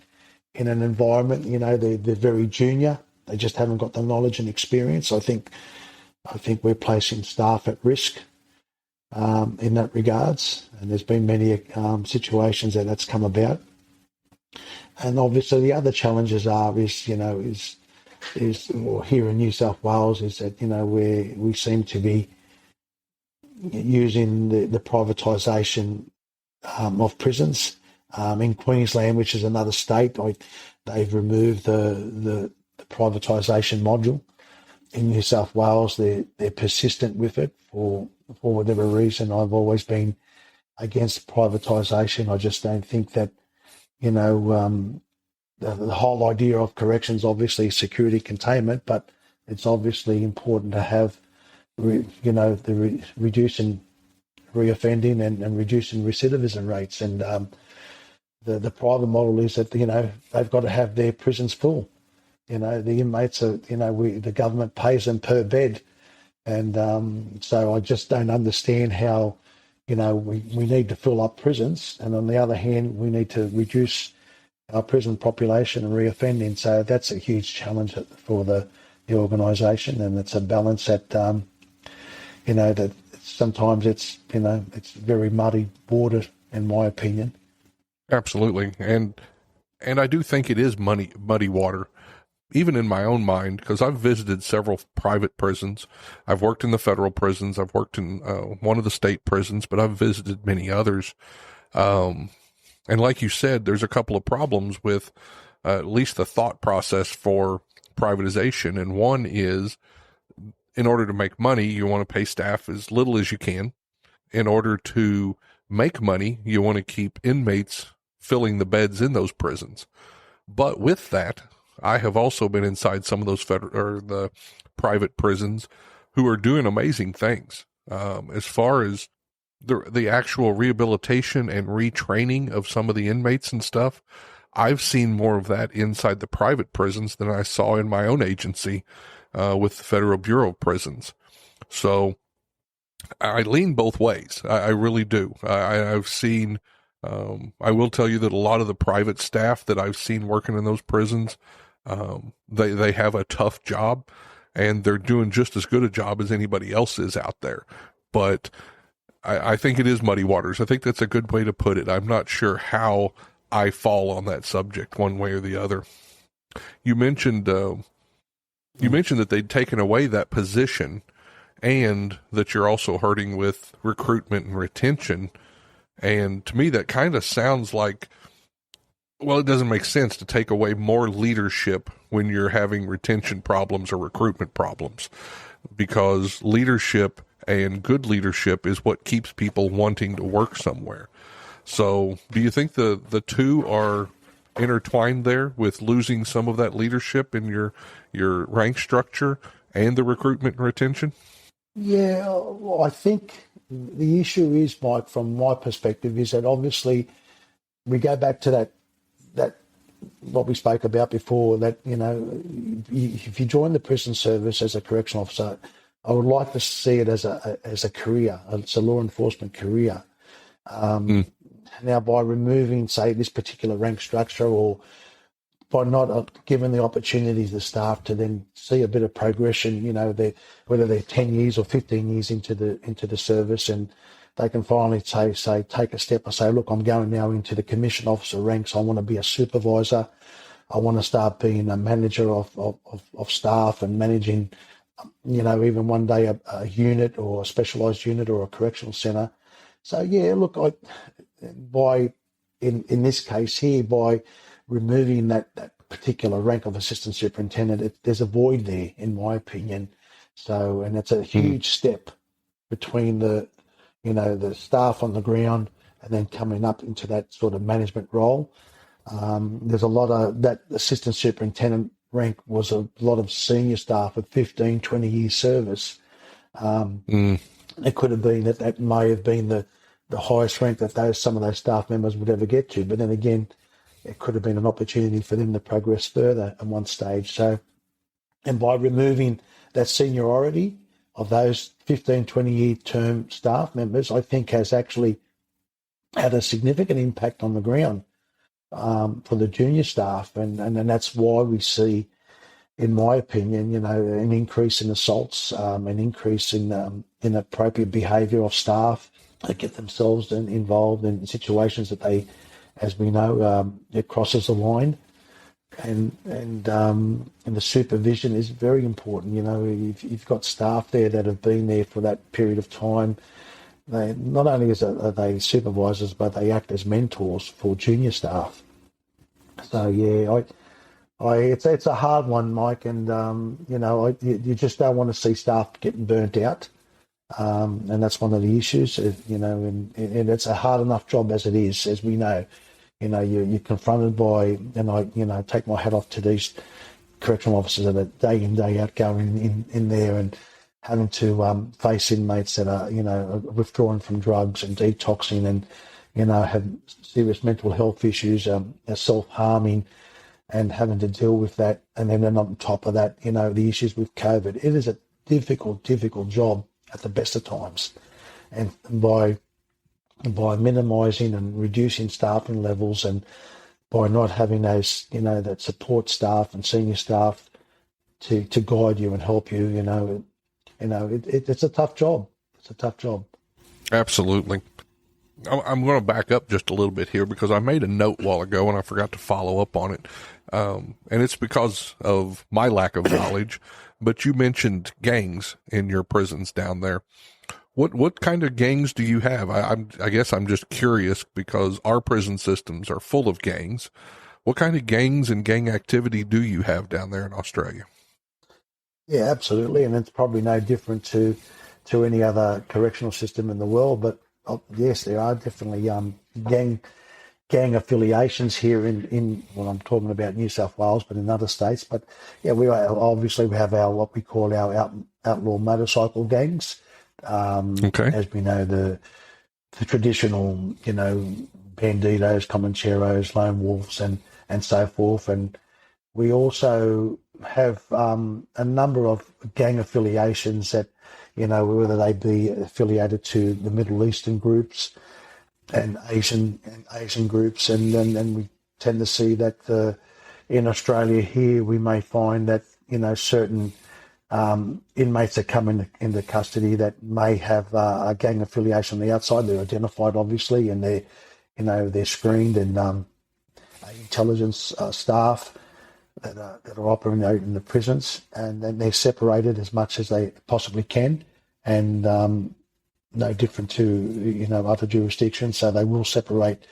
in an environment, they're very junior, they just haven't got the knowledge and experience. I think we're placing staff at risk in that regards, and there's been many situations that's come about. And obviously the other challenges is or here in New South Wales, is that, where we seem to be using the privatisation of prisons. In Queensland, which is another state, they've removed the privatisation module. In New South Wales, they're persistent with it for whatever reason. I've always been against privatisation. I just don't think that, the whole idea of corrections, obviously security containment, but it's obviously important to have, reducing reoffending and reducing recidivism rates. And the private model is that, they've got to have their prisons full. The inmates are, the government pays them per bed. And so I just don't understand how, we need to fill up prisons. And on the other hand, we need to reduce our prison population and reoffending. So that's a huge challenge for the organisation. And it's a balance that, that sometimes it's very muddy water, in my opinion. Absolutely. And I do think it is muddy water, even in my own mind, because I've visited several private prisons. I've worked in the federal prisons. I've worked in one of the state prisons, but I've visited many others. And like you said, there's a couple of problems with at least the thought process for privatization. And one is, in order to make money, you want to pay staff as little as you can. In order to make money, you want to keep inmates filling the beds in those prisons. But with that, I have also been inside some of those the private prisons who are doing amazing things. As far as the actual rehabilitation and retraining of some of the inmates and stuff, I've seen more of that inside the private prisons than I saw in my own agency with the Federal Bureau of Prisons. So I lean both ways. I really do. I've seen, I will tell you that a lot of the private staff that I've seen working in those prisons, they have a tough job, and they're doing just as good a job as anybody else is out there. But I think it is muddy waters. I think that's a good way to put it. I'm not sure how I fall on that subject one way or the other. You mentioned that they'd taken away that position, and that you're also hurting with recruitment and retention. And to me, that kind of sounds like, well, it doesn't make sense to take away more leadership when you're having retention problems or recruitment problems, because leadership and good leadership is what keeps people wanting to work somewhere. So do you think the two are intertwined there, with losing some of that leadership in your rank structure and the recruitment and retention? Yeah, well, I think the issue is, Mike, from my perspective, is that obviously we go back to that what we spoke about before, that, if you join the prison service as a correctional officer, I would like to see it as a career. It's a law enforcement career. Now, by removing, say, this particular rank structure, or by not giving the opportunity to the staff to then see a bit of progression, whether they're 10 years or 15 years into the service, and they can finally say take a step and say, look, I'm going now into the commissioned officer ranks. I want to be a supervisor. I want to start being a manager of staff and managing, even one day a unit or a specialised unit or a correctional centre. So yeah, look, in this case here, by removing that particular rank of assistant superintendent, there's a void there, in my opinion. So, and it's a huge step between the staff on the ground and then coming up into that sort of management role. There's a lot of that assistant superintendent rank was a lot of senior staff with 15, 20 years service. It could have been that may have been the highest rank that some of those staff members would ever get to. But then again, it could have been an opportunity for them to progress further at one stage. So, and by removing that seniority of those 15, 20-year term staff members, I think has actually had a significant impact on the ground for the junior staff. And that's why we see, in my opinion, an increase in assaults, an increase in inappropriate behaviour of staff that get themselves involved in situations that they, as we know, it crosses the line. and the supervision is very important. You've got staff there that have been there for that period of time. They not only are they supervisors, but they act as mentors for junior staff. So yeah, it's a hard one, Mike, and you just don't want to see staff getting burnt out, and that's one of the issues. And it's a hard enough job as it is, as we know. You're confronted by, and I take my hat off to these correctional officers that are day in, day out going in there and having to face inmates that are, withdrawing from drugs and detoxing and, have serious mental health issues, are self-harming and having to deal with that. And then on top of that, the issues with COVID. It is a difficult job at the best of times. And by minimising and reducing staffing levels and by not having those, that support staff and senior staff to guide you and help you, it's a tough job. It's a tough job. Absolutely. I'm going to back up just a little bit here because I made a note a while ago and I forgot to follow up on it. And it's because of my lack of knowledge, but you mentioned gangs in your prisons down there. What kind of gangs do you have? I guess I'm just curious because our prison systems are full of gangs. What kind of gangs and gang activity do you have down there in Australia? Yeah, absolutely, and it's probably no different to any other correctional system in the world. But yes, there are definitely gang affiliations here in well, I'm talking about New South Wales, but in other states. But yeah, we have our what we call our outlaw motorcycle gangs. Okay. As we know, the traditional, banditos, comancheros, lone wolves, and so forth. And we also have a number of gang affiliations that, whether they be affiliated to the Middle Eastern groups and Asian groups, and we tend to see that in Australia here we may find that certain inmates that come into custody that may have a gang affiliation on the outside. They're identified, obviously, and they're screened, and intelligence staff that are operating in the prisons, and then they're separated as much as they possibly can, and no different to other jurisdictions. So they will separate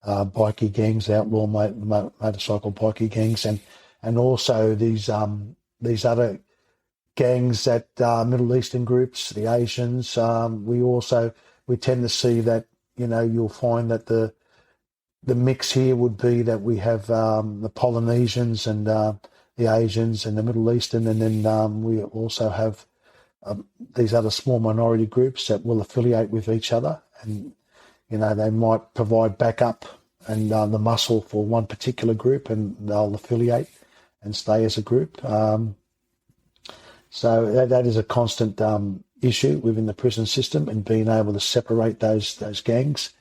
bikie gangs, outlaw motorcycle bikie gangs, and also these other gangs that Middle Eastern groups, the Asians. We tend to see that you'll find that the mix here would be that we have the Polynesians and the Asians and the Middle Eastern, and then we also have these other small minority groups that will affiliate with each other, and they might provide backup and the muscle for one particular group, and they'll affiliate and stay as a group. So that is a constant issue within the prison system, and being able to separate those gangs.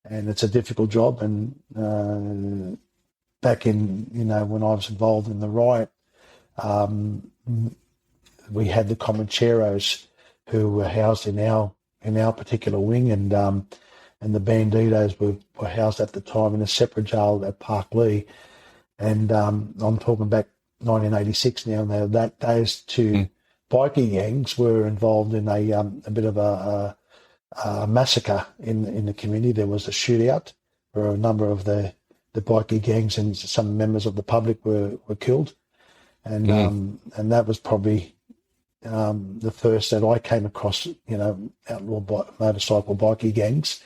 And it's a difficult job. And back in, when I was involved in the riot, we had the Comancheros who were housed in our particular wing, and the Banditos were housed at the time in a separate jail at Parklea. And I'm talking back 1986 now. That those two bikie gangs were involved in a bit of a massacre in the community. There was a shootout where a number of the bikie gangs and some members of the public were killed, and that was probably the first that I came across, outlaw motorcycle bikie gangs.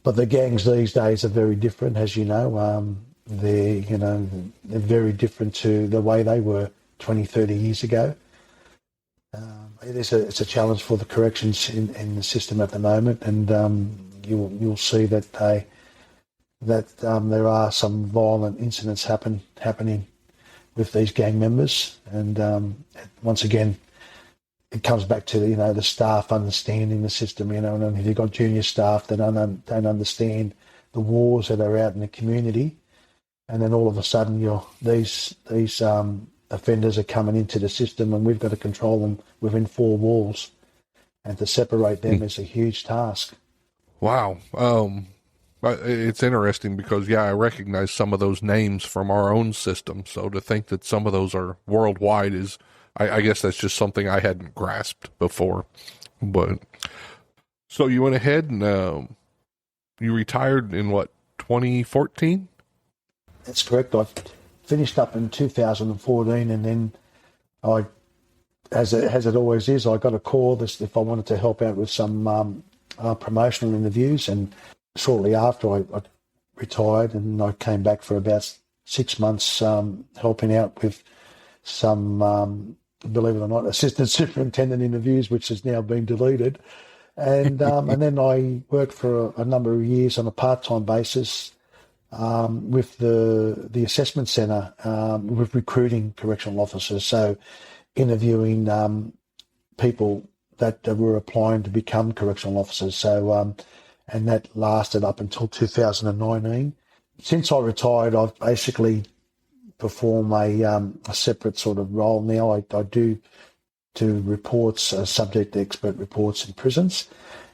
But the gangs these days are very different, as you know. They're very different to the way they were 20, 30 years ago. It's a challenge for the corrections in the system at the moment, and you'll see that there are some violent incidents happening with these gang members, and once again, it comes back to the staff understanding the system. And if you've got junior staff that don't understand the wars that are out in the community, and then all of a sudden these offenders are coming into the system, and we've got to control them within four walls, and to separate them is a huge task. Wow. It's interesting because, I recognize some of those names from our own system. So to think that some of those are worldwide is, I guess that's just something I hadn't grasped before. But so you went ahead and you retired in what, 2014? That's correct. I finished up in 2014, and then as it always is, I got a call if I wanted to help out with some promotional interviews, and shortly after I retired, and I came back for about 6 months helping out with some, believe it or not, assistant superintendent interviews, which has now been deleted. And then I worked for a number of years on a part-time basis with the assessment centre with recruiting correctional officers, so interviewing people that were applying to become correctional officers. So and that lasted up until 2019. Since I retired, I've basically performed a separate sort of role now. I do reports, subject expert reports in prisons,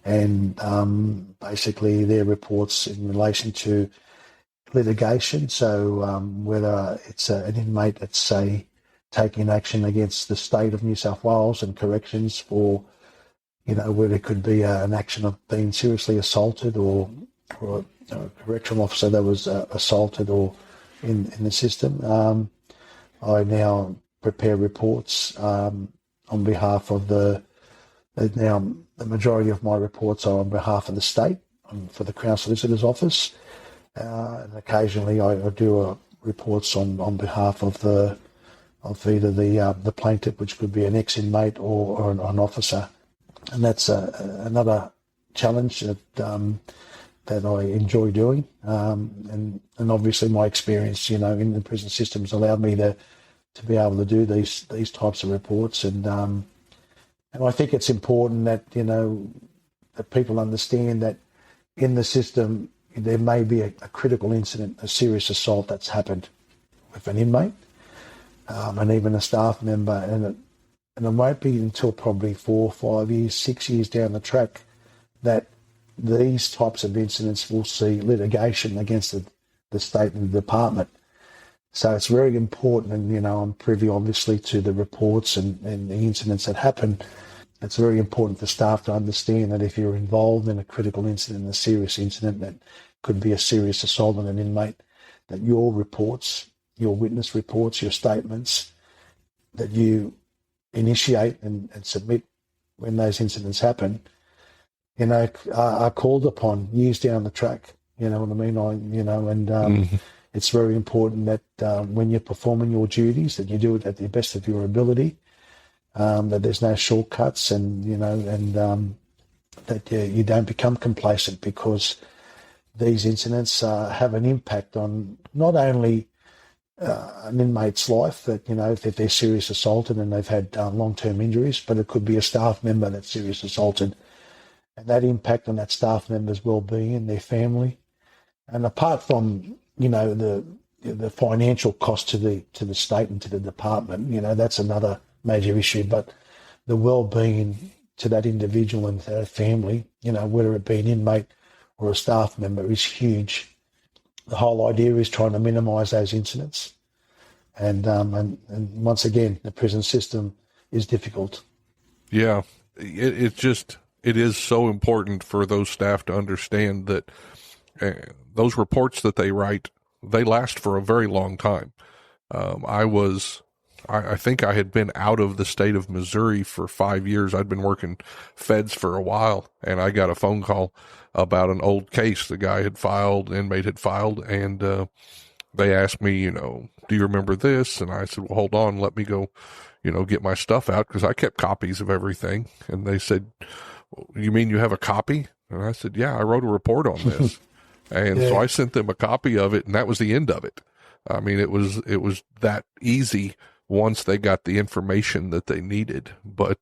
and basically they're reports in relation to litigation. So whether it's an inmate that's, say, taking action against the state of New South Wales and corrections for, where there could be an action of being seriously assaulted, or a correctional officer that was assaulted or in the system. I now prepare reports on behalf of the majority of my reports are on behalf of the state, for the Crown Solicitor's Office. And occasionally I do reports on behalf of either the plaintiff, which could be an ex-inmate or an officer. And that's another challenge that I enjoy doing. And obviously my experience, in the prison system has allowed me to be able to do these types of reports. And I think it's important that, that people understand that in the system there may be a critical incident, a serious assault that's happened with an inmate, and even a staff member, and it won't be until probably 4, 5 years, 6 years down the track that these types of incidents will see litigation against the state and the department. So it's very important, and I'm privy obviously to the reports and the incidents that happen. It's very important for staff to understand that if you're involved in a critical incident, a serious incident that could be a serious assault on an inmate, that your reports, your witness reports, your statements that you initiate and submit when those incidents happen, are called upon years down the track. You know what I mean? It's very important that when you're performing your duties, that you do it at the best of your ability, that there's no shortcuts, and that you don't become complacent, because these incidents have an impact on not only an inmate's life, that if they're serious assaulted and they've had long-term injuries, but it could be a staff member that's serious assaulted, and that impact on that staff member's well-being and their family. And apart from the financial cost to the state and to the department, that's another major issue. But the well-being to that individual and their family, whether it be an inmate or a staff member, is huge. The whole idea is trying to minimise those incidents. And once again, the prison system is difficult. Yeah, it is so important for those staff to understand that those reports that they write, they last for a very long time. I think I had been out of the state of Missouri for 5 years. I'd been working feds for a while, and I got a phone call about an old case the inmate had filed, and they asked me, do you remember this? And I said, well, hold on, let me go, get my stuff out, because I kept copies of everything. And they said, you mean you have a copy? And I said, yeah, I wrote a report on this. And so I sent them a copy of it, and that was the end of it. I mean, it was that easy once they got the information that they needed. But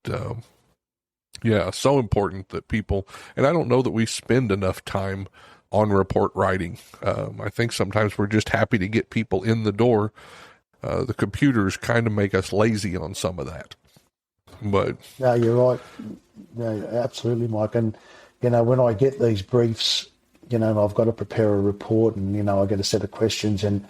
so important that people, and I don't know that we spend enough time on report writing. I think sometimes we're just happy to get people in the door. The computers kind of make us lazy on some of that. But no, you're right. No, absolutely, Mike. And when I get these briefs, I've got to prepare a report, and I get a set of questions, and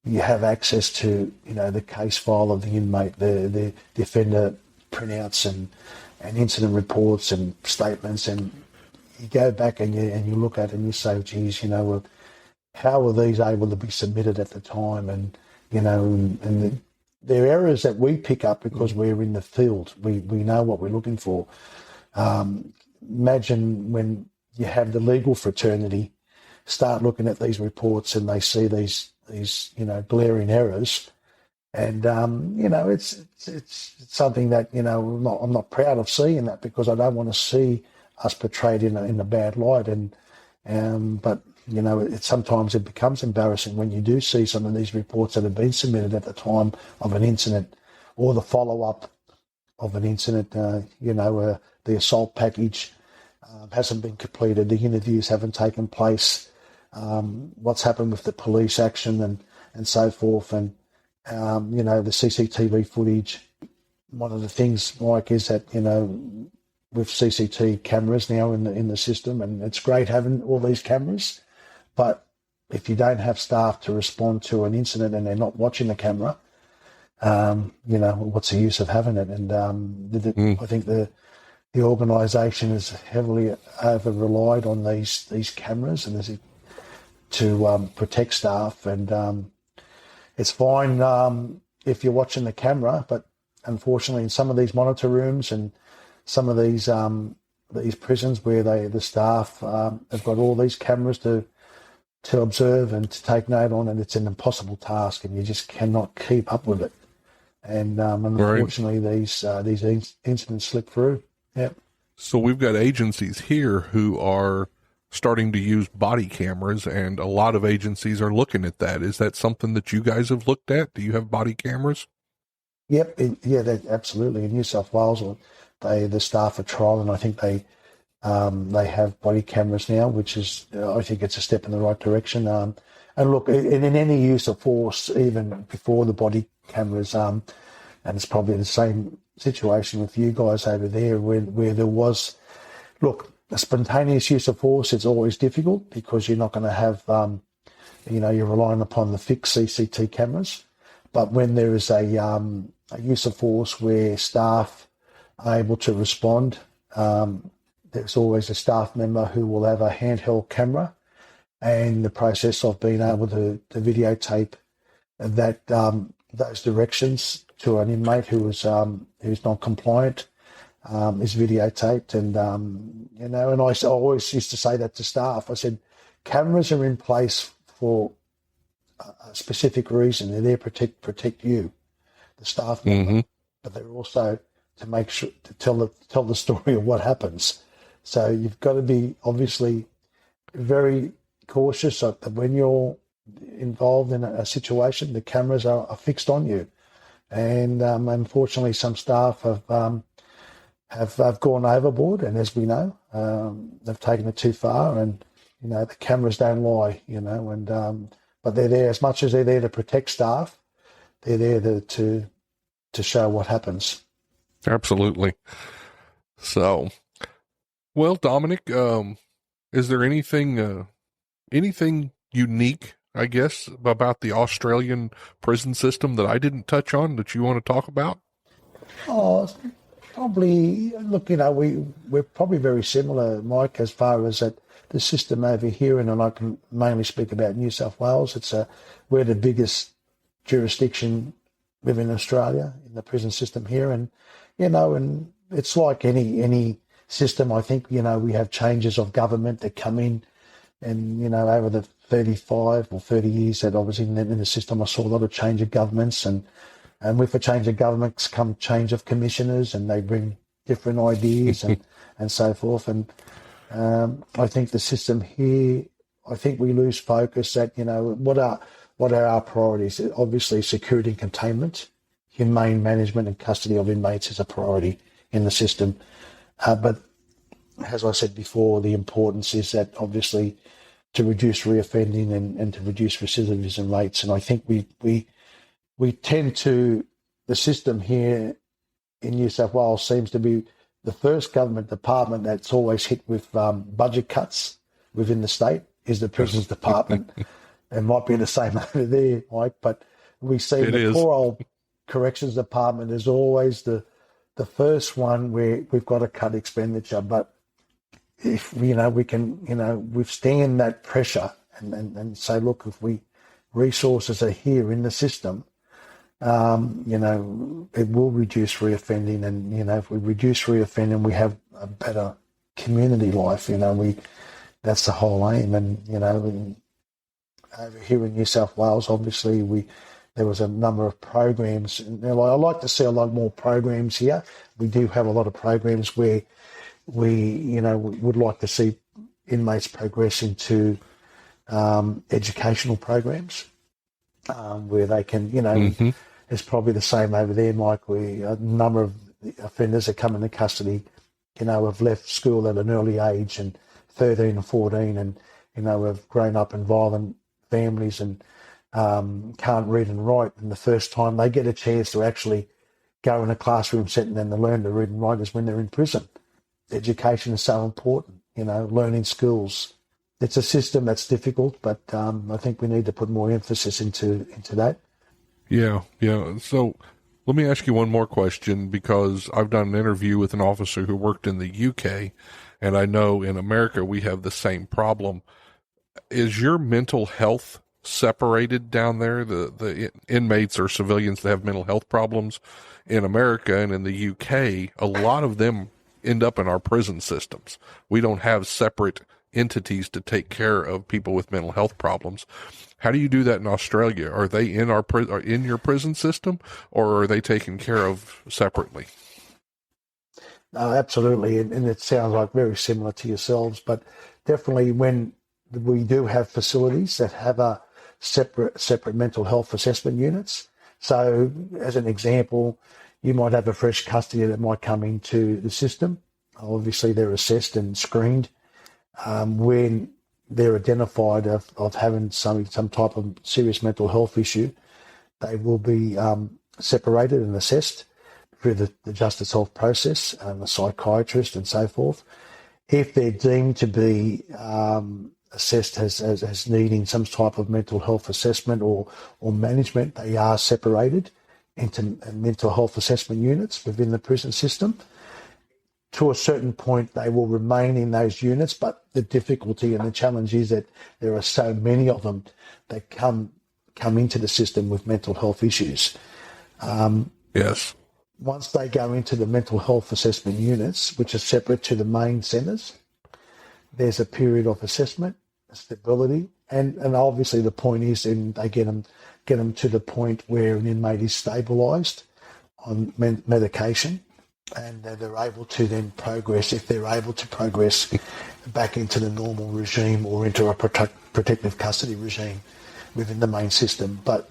you have access to the case file of the inmate, the offender printouts and incident reports and statements, and you go back and you look at it and you say, geez, how were these able to be submitted at the time? And there are errors that we pick up because we're in the field. We know what we're looking for. Imagine when you have the legal fraternity start looking at these reports and they see these glaring errors, and it's something that I'm not proud of seeing that, because I don't want to see us portrayed in a bad light, but sometimes it becomes embarrassing when you do see some of these reports that have been submitted at the time of an incident or the follow-up of an incident. The assault package hasn't been completed, the interviews haven't taken place, what's happened with the police action and so forth, and the CCTV footage. One of the things, Mike, is that with CCTV cameras now in the system, and it's great having all these cameras, but if you don't have staff to respond to an incident and they're not watching the camera, what's the use of having it? And I think the organisation has heavily over relied on these cameras and to protect staff, and it's fine if you're watching the camera, but unfortunately in some of these monitor rooms and some of these prisons where the staff have got all these cameras to observe and to take note on, and it's an impossible task, and you just cannot keep up with it. And unfortunately, right, these incidents slip through. Yeah. So we've got agencies here who are starting to use body cameras, and a lot of agencies are looking at that. Is that something that you guys have looked at? Do you have body cameras? Yep. Absolutely. In New South Wales, the staff are trialling. I think they have body cameras now, which is, I think it's a step in the right direction. And look, in any use of force, even before the body cameras, and it's probably the same situation with you guys over there, where there was, look, a spontaneous use of force, it's always difficult because you're not going to have, you're relying upon the fixed CCT cameras. But when there is a use of force where staff are able to respond, there's always a staff member who will have a handheld camera, and the process of being able to videotape that those directions to an inmate who's non-compliant is videotaped, and and I always used to say that to staff. I said, cameras are in place for a specific reason. They're there to protect you, the staff member, but they're also to make sure to tell the story of what happens. So you've got to be obviously very cautious that when you're involved in a situation, the cameras are fixed on you. And unfortunately, some staff have gone overboard, and as we know, they've taken it too far. And the cameras don't lie, but they're there as much as they're there to protect staff. They're there to show what happens. Absolutely. So, well, Domenic, is there anything unique, I guess, about the Australian prison system that I didn't touch on that you want to talk about? Oh, probably. Look, we're probably very similar, Mike, as far as that the system over here, and I can mainly speak about New South Wales. We're the biggest jurisdiction within Australia in the prison system here, and and it's like any system. I think we have changes of government that come in, and over the 35 or 30 years that I was in the system, I saw a lot of change of governments, and with a change of governments come change of commissioners, and they bring different ideas and so forth. And I think the system here, I think we lose focus at what are our priorities. Obviously, security and containment, humane management and custody of inmates is a priority in the system. But as I said before, the importance is that obviously to reduce reoffending and to reduce recidivism rates. And I think we tend to, the system here in New South Wales seems to be the first government department that's always hit with budget cuts within the state is the prisons department. It might be the same over there, Mike, but we see poor old corrections department is always the first one where we've got to cut expenditure. But if, we can, withstand that pressure and say, look, if resources are here in the system, it will reduce reoffending. And, if we reduce reoffending, we have a better community life. That's the whole aim. And, over here in New South Wales, obviously, there was a number of programs. And, I'd like to see a lot more programs here. We do have a lot of programs where we would like to see inmates progress into educational programs where they can, it's probably the same over there, Mike, where a number of offenders that come into custody, have left school at an early age and 13 and 14 and, have grown up in violent families and can't read and write. And the first time they get a chance to actually go in a classroom setting and to learn to read and write is when they're in prison. Education is so important, learning skills. It's a system that's difficult, but I think we need to put more emphasis into that. Yeah. So let me ask you one more question, because I've done an interview with an officer who worked in the UK, and I know in America we have the same problem. Is your mental health separated down there? The inmates or civilians that have mental health problems in America and in the UK, a lot of them end up in our prison systems. We don't have separate entities to take care of people with mental health problems. How do you do that in Australia? Are they in in your prison system, or are they taken care of separately? Absolutely, and it sounds like very similar to yourselves, but definitely when we do have facilities that have a separate mental health assessment units. So as an example, you might have a fresh custody that might come into the system. Obviously, they're assessed and screened. When they're identified of having some type of serious mental health issue, they will be separated and assessed through the justice health process and the psychiatrist and so forth. If they're deemed to be assessed as needing some type of mental health assessment or management, they are separated into mental health assessment units within the prison system. To a certain point, they will remain in those units, but the difficulty and the challenge is that there are so many of them that come into the system with mental health issues. Yes. Once they go into the mental health assessment units, which are separate to the main centres, there's a period of assessment, stability, and obviously the point is then they get them to the point where an inmate is stabilised on medication, and they're able to then progress, if they're able to progress back into the normal regime or into a protective custody regime within the main system. But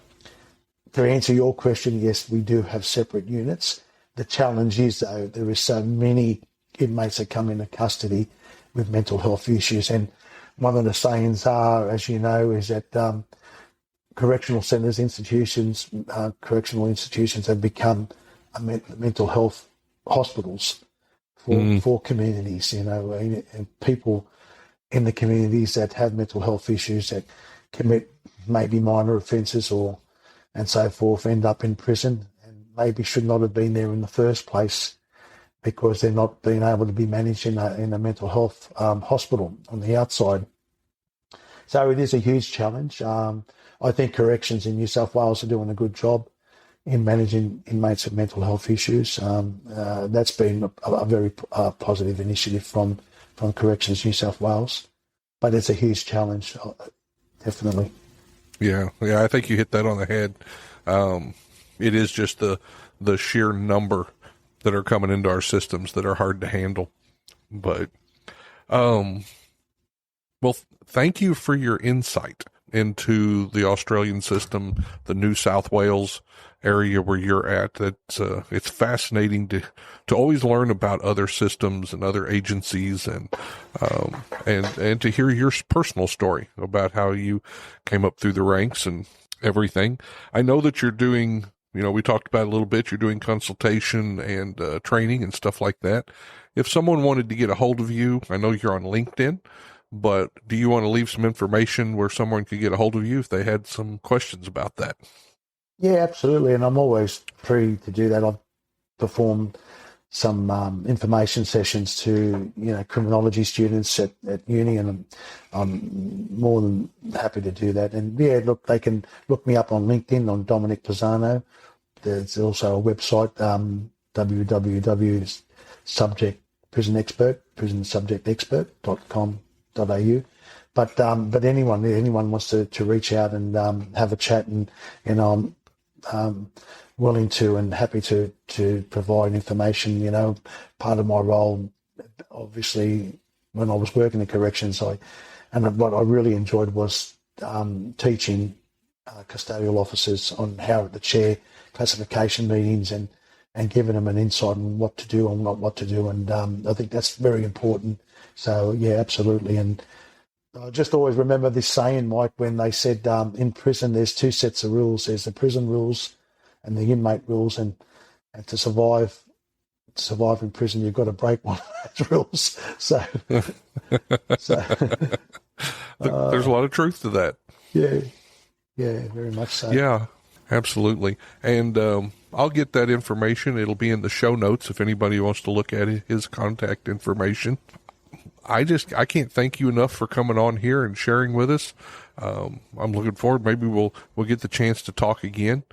to answer your question, yes, we do have separate units. The challenge is, though, there is so many inmates that come into custody with mental health issues. And one of the sayings are, as you know, is that correctional centres, correctional institutions have become mental health hospitals for communities, and people in the communities that have mental health issues that commit maybe minor offences and so forth end up in prison and maybe should not have been there in the first place because they're not being able to be managed in a mental health hospital on the outside. So it is a huge challenge. I think corrections in New South Wales are doing a good job in managing inmates with mental health issues. That's been a very positive initiative from Corrections New South Wales, but it's a huge challenge, definitely. Yeah, I think you hit that on the head. It is just the sheer number that are coming into our systems that are hard to handle. But, well, thank you for your insight into the Australian system, the New South Wales area where you're at. It's fascinating to always learn about other systems and other agencies and to hear your personal story about how you came up through the ranks and everything. I know that you're doing, we talked about it a little bit, you're doing consultation and training and stuff like that. If someone wanted to get a hold of you, I know you're on LinkedIn, but do you want to leave some information where someone could get a hold of you if they had some questions about that? Yeah, absolutely. And I'm always free to do that. I've performed some information sessions to, criminology students at uni, and I'm more than happy to do that. And yeah, look, they can look me up on LinkedIn on Domenic Pezzano. There's also a website, prisonsubjectexpert.com.au. But anyone wants to reach out and have a chat, and I'm willing to and happy to provide information. Part of my role, obviously, when I was working in corrections, what I really enjoyed was teaching custodial officers on how to chair classification meetings and giving them an insight on what to do and not what to do. And I think that's very important. So, yeah, absolutely. And I just always remember this saying, Mike, when they said in prison there's two sets of rules. There's the prison rules and the inmate rules. And to survive in prison, you've got to break one of those rules. So there's a lot of truth to that. Yeah, very much so. Yeah, absolutely. And I'll get that information. It'll be in the show notes if anybody wants to look at his contact information. I can't thank you enough for coming on here and sharing with us. I'm looking forward. Maybe we'll get the chance to talk again.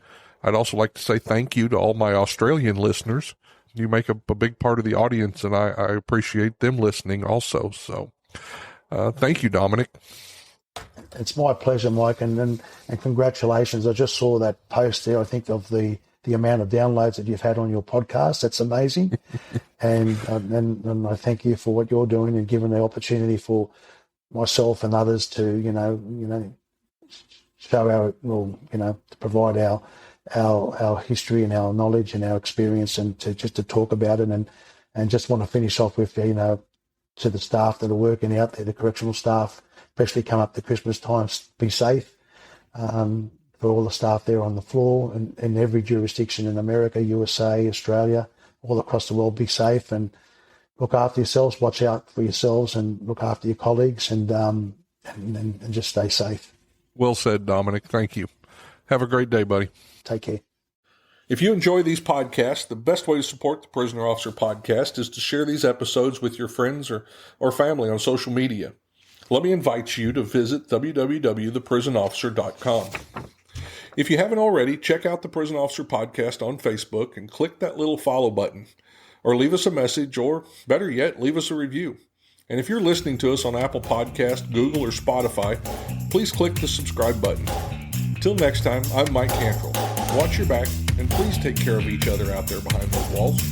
I'd also like to say thank you to all my Australian listeners. You make a big part of the audience, and I appreciate them listening also. So thank you, Domenic. It's my pleasure, Mike, and congratulations. I just saw that post there, I think, of the amount of downloads that you've had on your podcast. That's amazing. and I thank you for what you're doing and giving the opportunity for myself and others to, show to provide our history and our knowledge and our experience, and to talk about it, and just want to finish off with, to the staff that are working out there, the correctional staff, especially come up to Christmas time, be safe. For all the staff there on the floor and in every jurisdiction in America, USA, Australia, all across the world, be safe and look after yourselves, watch out for yourselves and look after your colleagues, and just stay safe. Well said, Domenic. Thank you. Have a great day, buddy. Take care. If you enjoy these podcasts, the best way to support the Prisoner Officer Podcast is to share these episodes with your friends or family on social media. Let me invite you to visit www.theprisonofficer.com. If you haven't already, check out the Prison Officer Podcast on Facebook and click that little follow button, or leave us a message, or better yet, leave us a review. And if you're listening to us on Apple Podcasts, Google, or Spotify, please click the subscribe button. Until next time, I'm Mike Cantrell. Watch your back, and please take care of each other out there behind those walls.